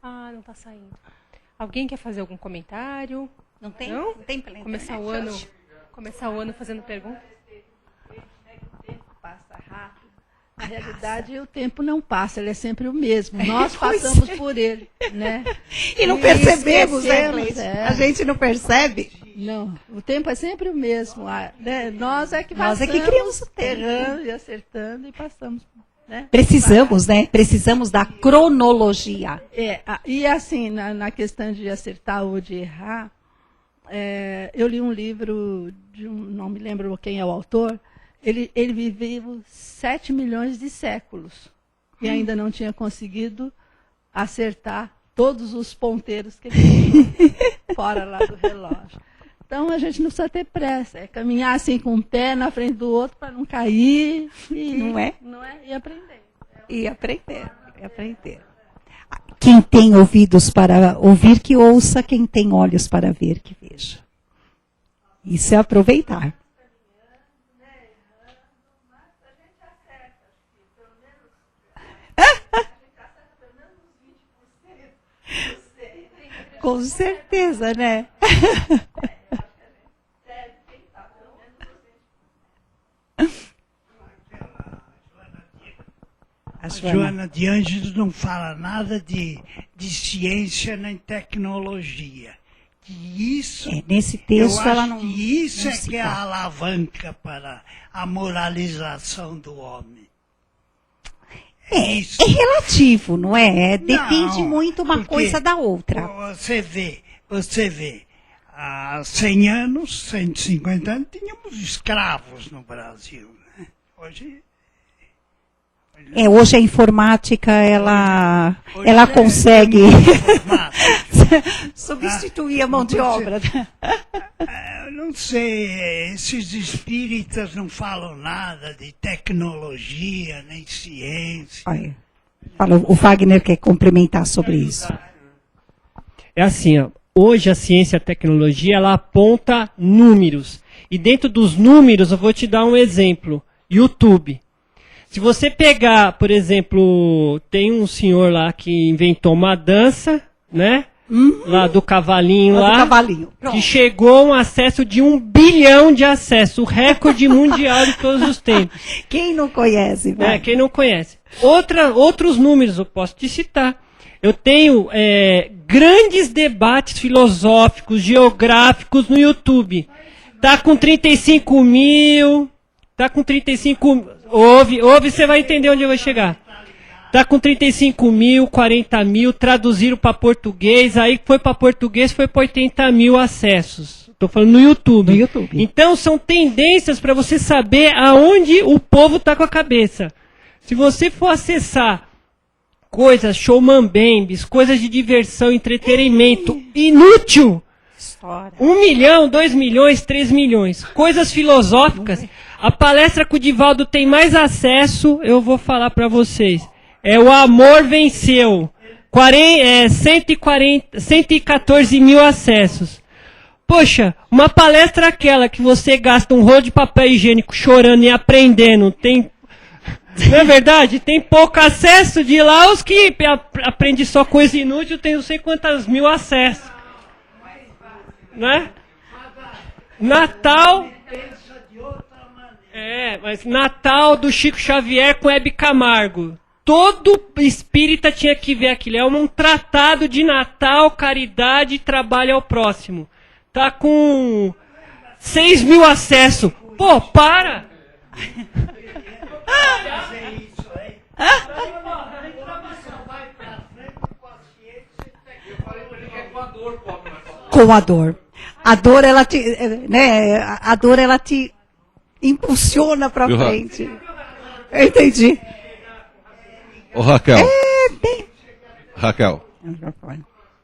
Speaker 1: Ah, não está saindo. Alguém quer fazer algum comentário?
Speaker 2: Não tem?
Speaker 1: Não?
Speaker 2: Não tem pela internet.
Speaker 1: Começar o ano fazendo pergunta.
Speaker 4: O tempo passa rápido. Na realidade, o tempo não passa, ele é sempre o mesmo. Nós passamos por ele, né?
Speaker 2: E não percebemos, né,
Speaker 4: Gleide?
Speaker 2: A gente não percebe.
Speaker 4: Não, o tempo é sempre o mesmo. Né? Nós é que
Speaker 2: Nós
Speaker 4: passamos,
Speaker 2: é que criamos o tempo.
Speaker 4: errando e acertando e passamos. Né?
Speaker 2: Precisamos, né? Precisamos da cronologia.
Speaker 4: E assim, na questão de acertar ou de errar, eu li um livro, não me lembro quem é o autor. Ele viveu 7 milhões de séculos e ainda não tinha conseguido acertar todos os ponteiros que ele tinha fora lá do relógio. Então, a gente não precisa ter pressa, é caminhar assim com um pé na frente do outro para não cair e,
Speaker 2: Não é?
Speaker 4: E aprender.
Speaker 2: E aprender. Quem tem ouvidos para ouvir, que ouça. Quem tem olhos para ver, que veja. Isso é aproveitar. Com certeza, né?
Speaker 5: A Joana de Ângeles não fala nada de ciência nem tecnologia. que isso...
Speaker 2: nesse texto
Speaker 5: eu
Speaker 2: ela
Speaker 5: acho
Speaker 2: não...
Speaker 5: que isso
Speaker 2: não
Speaker 5: é
Speaker 2: se
Speaker 5: que é a
Speaker 2: dá.
Speaker 5: alavanca para a moralização do homem.
Speaker 2: É
Speaker 5: Isso.
Speaker 2: relativo, não é? Depende
Speaker 5: Não,
Speaker 2: muito uma
Speaker 5: porque
Speaker 2: coisa da outra.
Speaker 5: Você vê, há 100 anos, 150 anos, tínhamos escravos no Brasil. Né? Hoje
Speaker 2: Hoje a informática, ela
Speaker 5: é
Speaker 2: consegue
Speaker 5: informática.
Speaker 2: substituir a mão de obra.
Speaker 5: Eu não sei, esses espíritas não falam nada de tecnologia, nem ciência.
Speaker 2: Olha, fala, o Wagner quer complementar sobre isso.
Speaker 3: É assim, ó, hoje a ciência e a tecnologia, ela aponta números. E dentro dos números, eu vou te dar um exemplo. YouTube. Se você pegar, por exemplo, tem um senhor lá que inventou uma dança, né? Lá do cavalinho
Speaker 2: Do
Speaker 3: lá.
Speaker 2: cavalinho.
Speaker 3: Que
Speaker 2: Pronto.
Speaker 3: chegou a um acesso de 1 bilhão de acessos. O recorde mundial de todos os tempos.
Speaker 2: Quem não conhece, vai.
Speaker 3: Quem não conhece. Outros números eu posso te citar. Eu tenho grandes debates filosóficos, geográficos no YouTube. Tá com 35 mil. Tá com 35... Ouve, você vai entender onde eu vou chegar. Tá com 35 mil, 40 mil, traduziram para português, aí foi para português, foi para 80 mil acessos. Estou falando no YouTube.
Speaker 2: No YouTube.
Speaker 3: Então são tendências para você saber aonde o povo está com a cabeça. Se você for acessar coisas, showmambembes, coisas de diversão, entretenimento, inútil.
Speaker 2: História.
Speaker 3: 1 milhão, 2 milhões, 3 milhões. Coisas filosóficas. A palestra que o Divaldo tem mais acesso, eu vou falar para vocês. É O Amor Venceu. 114 mil acessos. Poxa, uma palestra aquela que você gasta um rolo de papel higiênico chorando e aprendendo, tem... Não é verdade? Tem pouco acesso de lá, os que aprendem só coisa inútil tem não sei quantas mil acessos. Né? Natal... mas Natal do Chico Xavier com Hebe Camargo. Todo espírita tinha que ver aquilo. É um tratado de Natal, caridade e trabalho ao próximo. Tá com 6 mil acessos. Pô, para!
Speaker 2: Com a dor. A dor, ela te... Né, a dor, ela te impulsiona para frente. Eu entendi.
Speaker 6: Ô, Raquel. Raquel.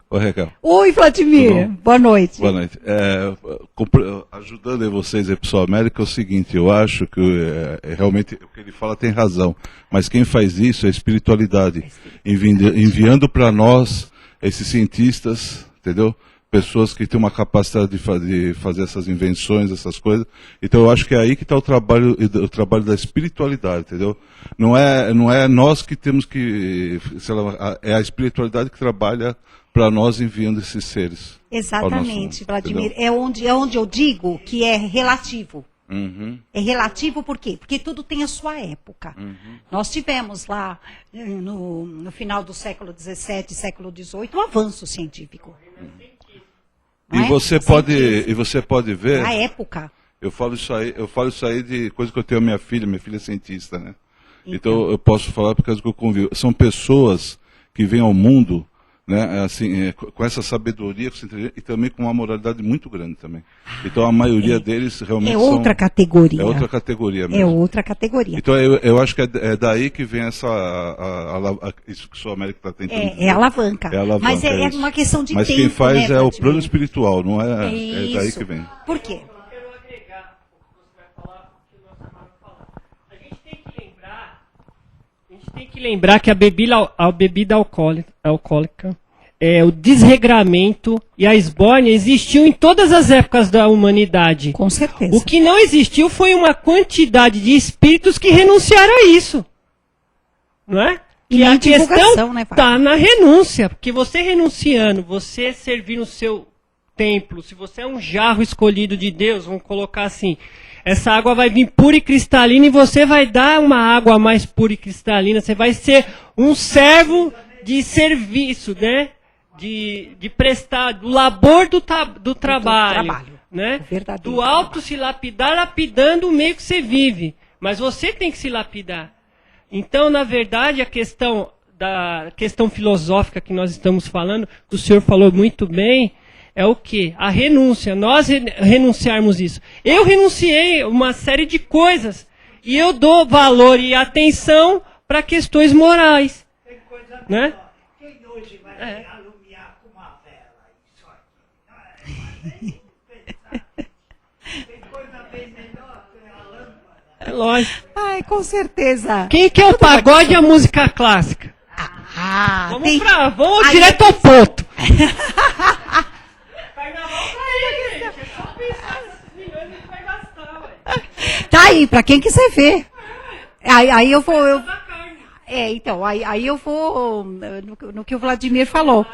Speaker 6: Ô, Raquel.
Speaker 2: Oi, Vladimir. Boa noite.
Speaker 6: Boa noite. Ajudando aí vocês aí, Pessoal América, é o seguinte, eu acho que realmente o que ele fala tem razão, mas quem faz isso é a espiritualidade, enviando para nós esses cientistas, entendeu? Pessoas que têm uma capacidade de fazer essas invenções, essas coisas. Então eu acho que é aí que está o trabalho da espiritualidade, entendeu? Não é nós que temos que, sei lá, é a espiritualidade que trabalha para nós enviando esses seres.
Speaker 2: Exatamente, Vladimir. É onde eu digo que é relativo.
Speaker 6: Uhum.
Speaker 2: É relativo por quê? Porque tudo tem a sua época.
Speaker 6: Uhum.
Speaker 2: Nós tivemos lá, no final do século XVII, século XVIII, um avanço científico.
Speaker 6: E você pode ver.
Speaker 2: Na época.
Speaker 6: Eu falo isso aí de coisa que eu tenho a minha filha é cientista, né? Então eu posso falar por causa que eu convivo. São pessoas que vêm ao mundo, né, assim, com essa sabedoria, e também com uma moralidade muito grande também. Então a maioria deles realmente
Speaker 2: é outra categoria.
Speaker 6: É outra categoria mesmo.
Speaker 2: É outra categoria.
Speaker 6: Então eu acho que é daí que vem essa isso que o América está tentando dizer.
Speaker 2: É alavanca.
Speaker 6: É alavanca.
Speaker 2: Mas é uma questão de
Speaker 6: Mas
Speaker 2: tempo.
Speaker 6: quem faz
Speaker 2: né,
Speaker 6: é o
Speaker 2: Vladimir?
Speaker 6: plano espiritual, não é? É daí
Speaker 2: Isso.
Speaker 6: que vem.
Speaker 2: Por quê?
Speaker 3: Eu quero agregar o que você vai falar, o que o nosso amado falar. A gente tem que lembrar que a bebida alcoólica, o desregramento e a esbórnia existiu em todas as épocas da humanidade.
Speaker 2: Com certeza.
Speaker 3: O que não existiu foi uma quantidade de espíritos que renunciaram a isso. Não é?
Speaker 2: E
Speaker 3: Que
Speaker 2: na
Speaker 3: a questão
Speaker 2: divulgação, né, Wagner?
Speaker 3: está na renúncia. Porque você renunciando, você servir no seu templo, se você é um jarro escolhido de Deus, vamos colocar assim, essa água vai vir pura e cristalina e você vai dar uma água mais pura e cristalina, você vai ser um servo de serviço, né? de prestar, do labor do trabalho, né?
Speaker 2: Verdadeiro
Speaker 3: do auto
Speaker 2: trabalho.
Speaker 3: se lapidar, lapidando o meio que você vive. Mas você tem que se lapidar. Então, na verdade, a questão filosófica que nós estamos falando, que o senhor falou muito bem, é o quê? A renúncia. Nós renunciarmos isso. Eu renunciei uma série de coisas. E eu dou valor e atenção para questões morais.
Speaker 5: Tem coisa
Speaker 3: Né?
Speaker 5: melhor. Quem hoje vai alumiar com uma vela isso aqui? Não é? Tem coisa bem melhor que a lâmpada.
Speaker 3: É lógico.
Speaker 2: Ai, com certeza.
Speaker 3: Quem que é o pagode e a música clássica? Vamos
Speaker 2: Aí
Speaker 3: direto
Speaker 2: é
Speaker 3: ao ponto. Carnaval tá aí, gente. É só pensar nesses milhões que vai gastar, ué.
Speaker 2: Tá aí, pra quem quiser ver. Aí eu vou...
Speaker 3: Da carne.
Speaker 2: Então, aí eu vou no que o Vladimir falou.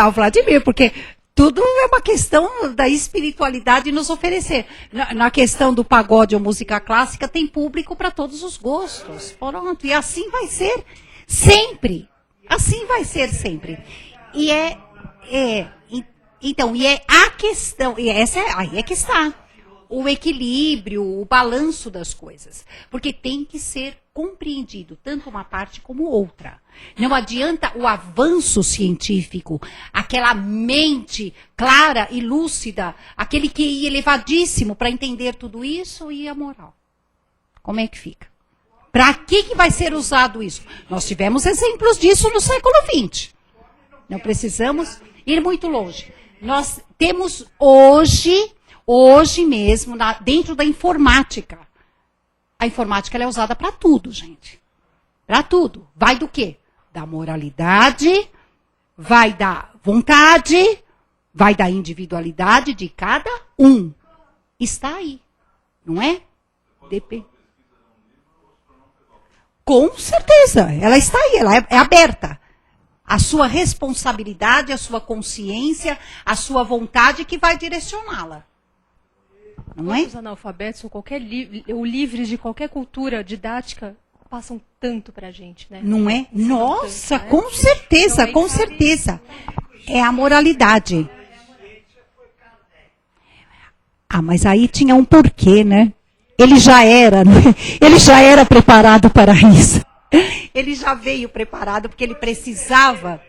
Speaker 2: O Vladimir, porque tudo é uma questão da espiritualidade nos oferecer. Na questão do pagode ou música clássica, tem público para todos os gostos. Pronto, e assim vai ser sempre. Assim vai ser sempre. Então, a questão, e essa aí é que está. O equilíbrio, o balanço das coisas. Porque tem que ser compreendido tanto uma parte como outra. Não adianta o avanço científico, aquela mente clara e lúcida, aquele QI elevadíssimo para entender tudo isso e a moral. Como é que fica? Para que vai ser usado isso? Nós tivemos exemplos disso no século XX. Não precisamos ir muito longe. Nós temos hoje mesmo, dentro da informática. A informática ela é usada para tudo, gente. Para tudo. Vai do quê? Da moralidade, vai da vontade, vai da individualidade de cada um. Está aí, não é? Com certeza, ela está aí, ela é aberta. A sua responsabilidade, a sua consciência, a sua vontade que vai direcioná-la. Não é?
Speaker 1: Os analfabetos ou livres de qualquer cultura didática passam tanto pra gente, né?
Speaker 2: Não é? Nossa,
Speaker 1: tanto, né?
Speaker 2: com certeza,
Speaker 1: Então,
Speaker 2: com certeza. É a moralidade. Mas aí tinha um porquê, né? Ele já era preparado para isso. Ele já veio preparado porque ele precisava.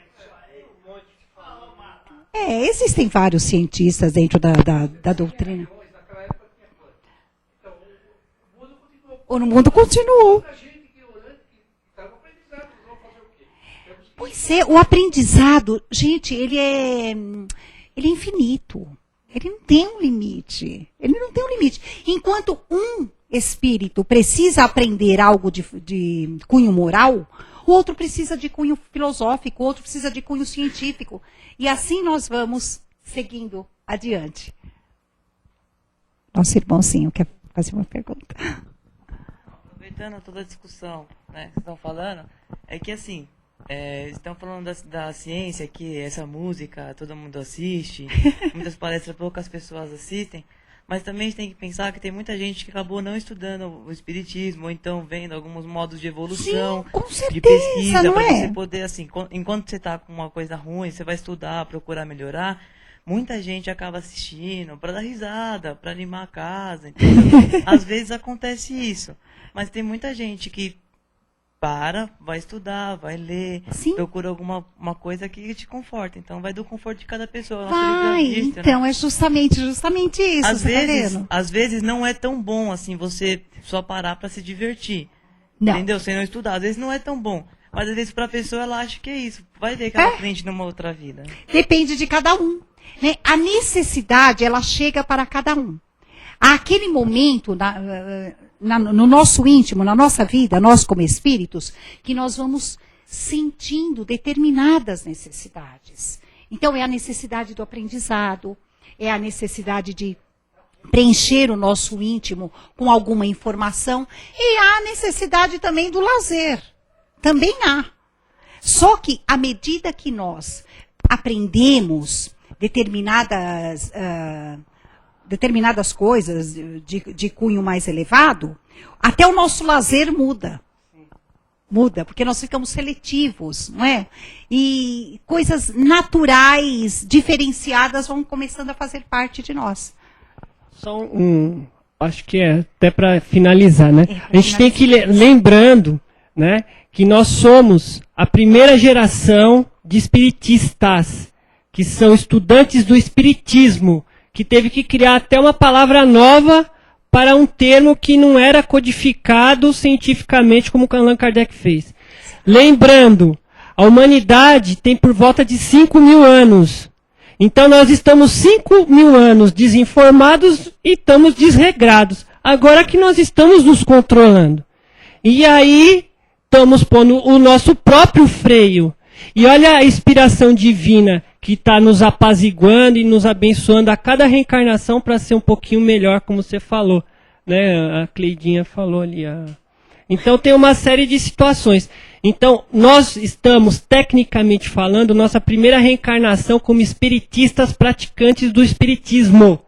Speaker 2: Existem vários cientistas dentro da doutrina. O mundo continuou. Pois é, o aprendizado, gente, ele é infinito. Ele não tem um limite. Ele não tem um limite. Enquanto um espírito precisa aprender algo de cunho moral, o outro precisa de cunho filosófico, o outro precisa de cunho científico. E assim nós vamos seguindo adiante. Nosso irmãozinho quer fazer uma pergunta.
Speaker 7: Aproveitando toda a discussão, né, que estão falando, é que assim, estão falando da ciência, que essa música todo mundo assiste, muitas palestras poucas pessoas assistem, mas também a gente tem que pensar que tem muita gente que acabou não estudando o espiritismo, ou então vendo alguns modos de evolução,
Speaker 2: sim, com certeza,
Speaker 7: de pesquisa,
Speaker 2: não
Speaker 7: para
Speaker 2: é?
Speaker 7: você poder, assim, enquanto você está com uma coisa ruim, você vai estudar, procurar melhorar, muita gente acaba assistindo para dar risada, para animar a casa, entendeu? Às vezes acontece isso, mas tem muita gente que vai estudar, vai ler,
Speaker 2: Sim.
Speaker 7: procura uma coisa que te conforta. Então, vai do conforto de cada pessoa.
Speaker 2: Vai, então, é justamente isso.
Speaker 7: Às vezes não é tão bom assim você só parar para se divertir.
Speaker 2: Não.
Speaker 7: Entendeu? Sem não estudar. Às vezes não é tão bom. Mas às vezes para a pessoa ela acha que é isso. Vai ver que ela aprende numa outra vida.
Speaker 2: Depende de cada um. Né? A necessidade, ela chega para cada um. Há aquele momento no nosso íntimo, na nossa vida, nós como espíritos, que nós vamos sentindo determinadas necessidades. Então, é a necessidade do aprendizado, é a necessidade de preencher o nosso íntimo com alguma informação, e há a necessidade também do lazer. Também há. Só que, à medida que nós aprendemos determinadas coisas de cunho mais elevado, até o nosso lazer muda. muda, porque nós ficamos seletivos, não é? E coisas naturais, diferenciadas, vão começando a fazer parte de nós.
Speaker 3: Só acho que é até para finalizar, né? A gente tem que ir lembrando, né, que nós somos a primeira geração de espiritistas, que são estudantes do espiritismo, que teve que criar até uma palavra nova para um termo que não era codificado cientificamente, como Allan Kardec fez. Lembrando, a humanidade tem por volta de 5.000 anos. Então nós estamos 5.000 anos desinformados e estamos desregrados. Agora que nós estamos nos controlando. E aí estamos pondo o nosso próprio freio. E olha a inspiração divina que está nos apaziguando e nos abençoando a cada reencarnação para ser um pouquinho melhor, como você falou. Né? A Cleidinha falou ali. Então tem uma série de situações. Então nós estamos, tecnicamente falando, nossa primeira reencarnação como espiritistas praticantes do espiritismo.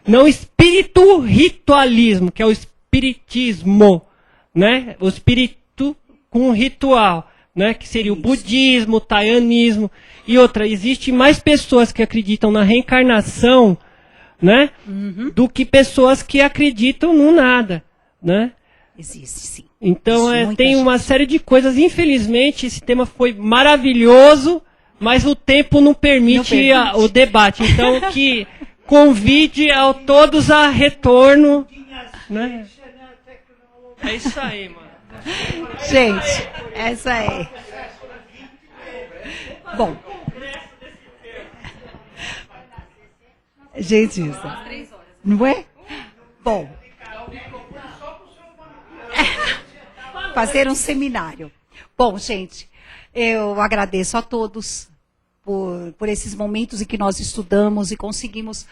Speaker 3: Não espiritualismo, que é o espiritismo. Né? O espírito com ritual. Né, que seria o budismo, o taianismo e outra. Existem mais pessoas que acreditam na reencarnação, né, do que pessoas que acreditam no nada, né?
Speaker 2: Existe, sim.
Speaker 3: Então tem uma série de coisas. Infelizmente esse tema foi maravilhoso, mas o tempo não permite, o debate. Então que convide a todos a retorno, né? É isso aí, mano.
Speaker 2: Gente, essa é. Bom. Gente, isso. Não é? Bom. Fazer um seminário. Bom, gente, eu agradeço a todos por esses momentos em que nós estudamos e conseguimos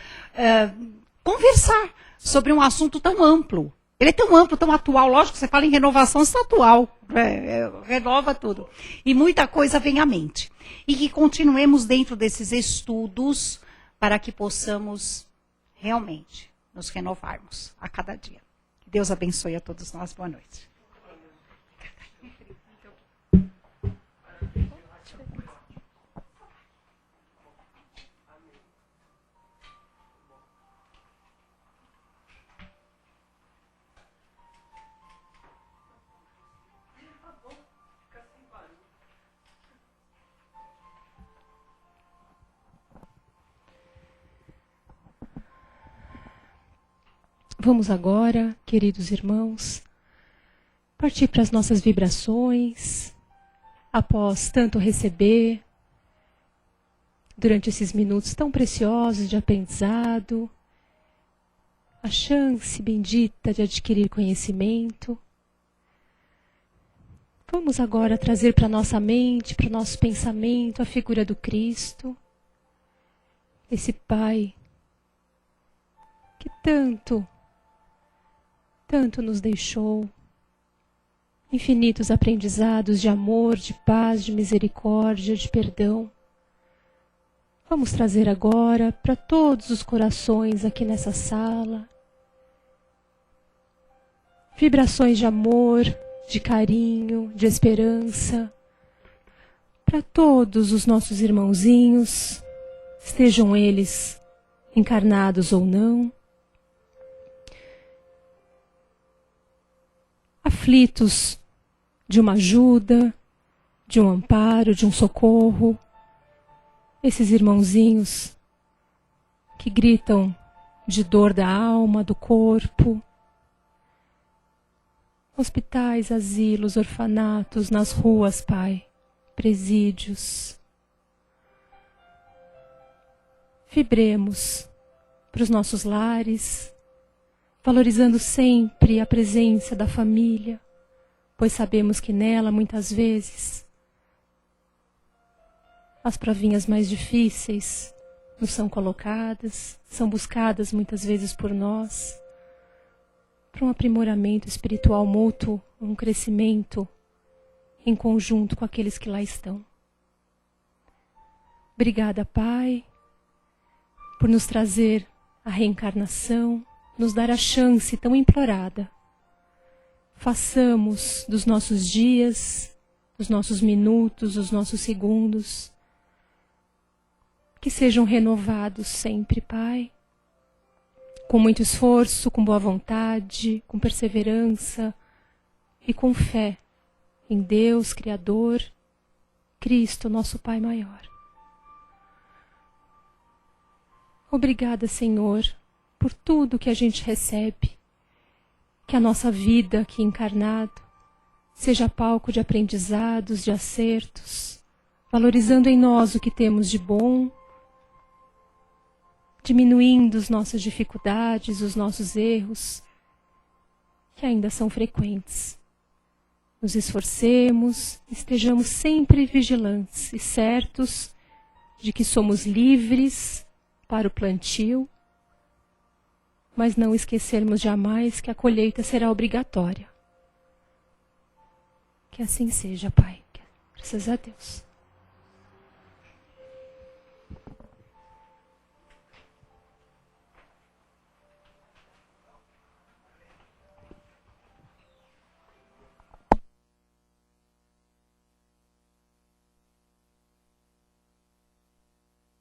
Speaker 2: conversar sobre um assunto tão amplo. Ele é tão amplo, tão atual. Lógico, você fala em renovação, está atual. Renova tudo. E muita coisa vem à mente. E que continuemos dentro desses estudos para que possamos realmente nos renovarmos a cada dia. Que Deus abençoe a todos nós. Boa noite.
Speaker 1: Vamos agora, queridos irmãos, partir para as nossas vibrações, após tanto receber, durante esses minutos tão preciosos de aprendizado, a chance bendita de adquirir conhecimento. Vamos agora trazer para a nossa mente, para o nosso pensamento, a figura do Cristo, esse Pai que tanto nos deixou, infinitos aprendizados de amor, de paz, de misericórdia, de perdão. Vamos trazer agora para todos os corações aqui nessa sala vibrações de amor, de carinho, de esperança, para todos os nossos irmãozinhos, estejam eles encarnados ou não, aflitos de uma ajuda, de um amparo, de um socorro. Esses irmãozinhos que gritam de dor da alma, do corpo. Hospitais, asilos, orfanatos, nas ruas, Pai, presídios. Vibremos para os nossos lares, valorizando sempre a presença da família, pois sabemos que nela, muitas vezes, as provinhas mais difíceis nos são colocadas, são buscadas muitas vezes por nós, para um aprimoramento espiritual mútuo, um crescimento em conjunto com aqueles que lá estão. Obrigada, Pai, por nos trazer a reencarnação, nos dar a chance tão implorada. Façamos dos nossos dias os nossos minutos, os nossos segundos, que sejam renovados sempre, Pai, com muito esforço, com boa vontade, com perseverança e com fé em Deus, Criador, Cristo, nosso Pai maior. Obrigada, Senhor, por tudo que a gente recebe, que a nossa vida aqui encarnado seja palco de aprendizados, de acertos, valorizando em nós o que temos de bom, diminuindo as nossas dificuldades, os nossos erros, que ainda são frequentes. Nos esforcemos, estejamos sempre vigilantes e certos de que somos livres para o plantio, mas não esquecermos jamais que a colheita será obrigatória. Que assim seja, Pai. Graças a Deus.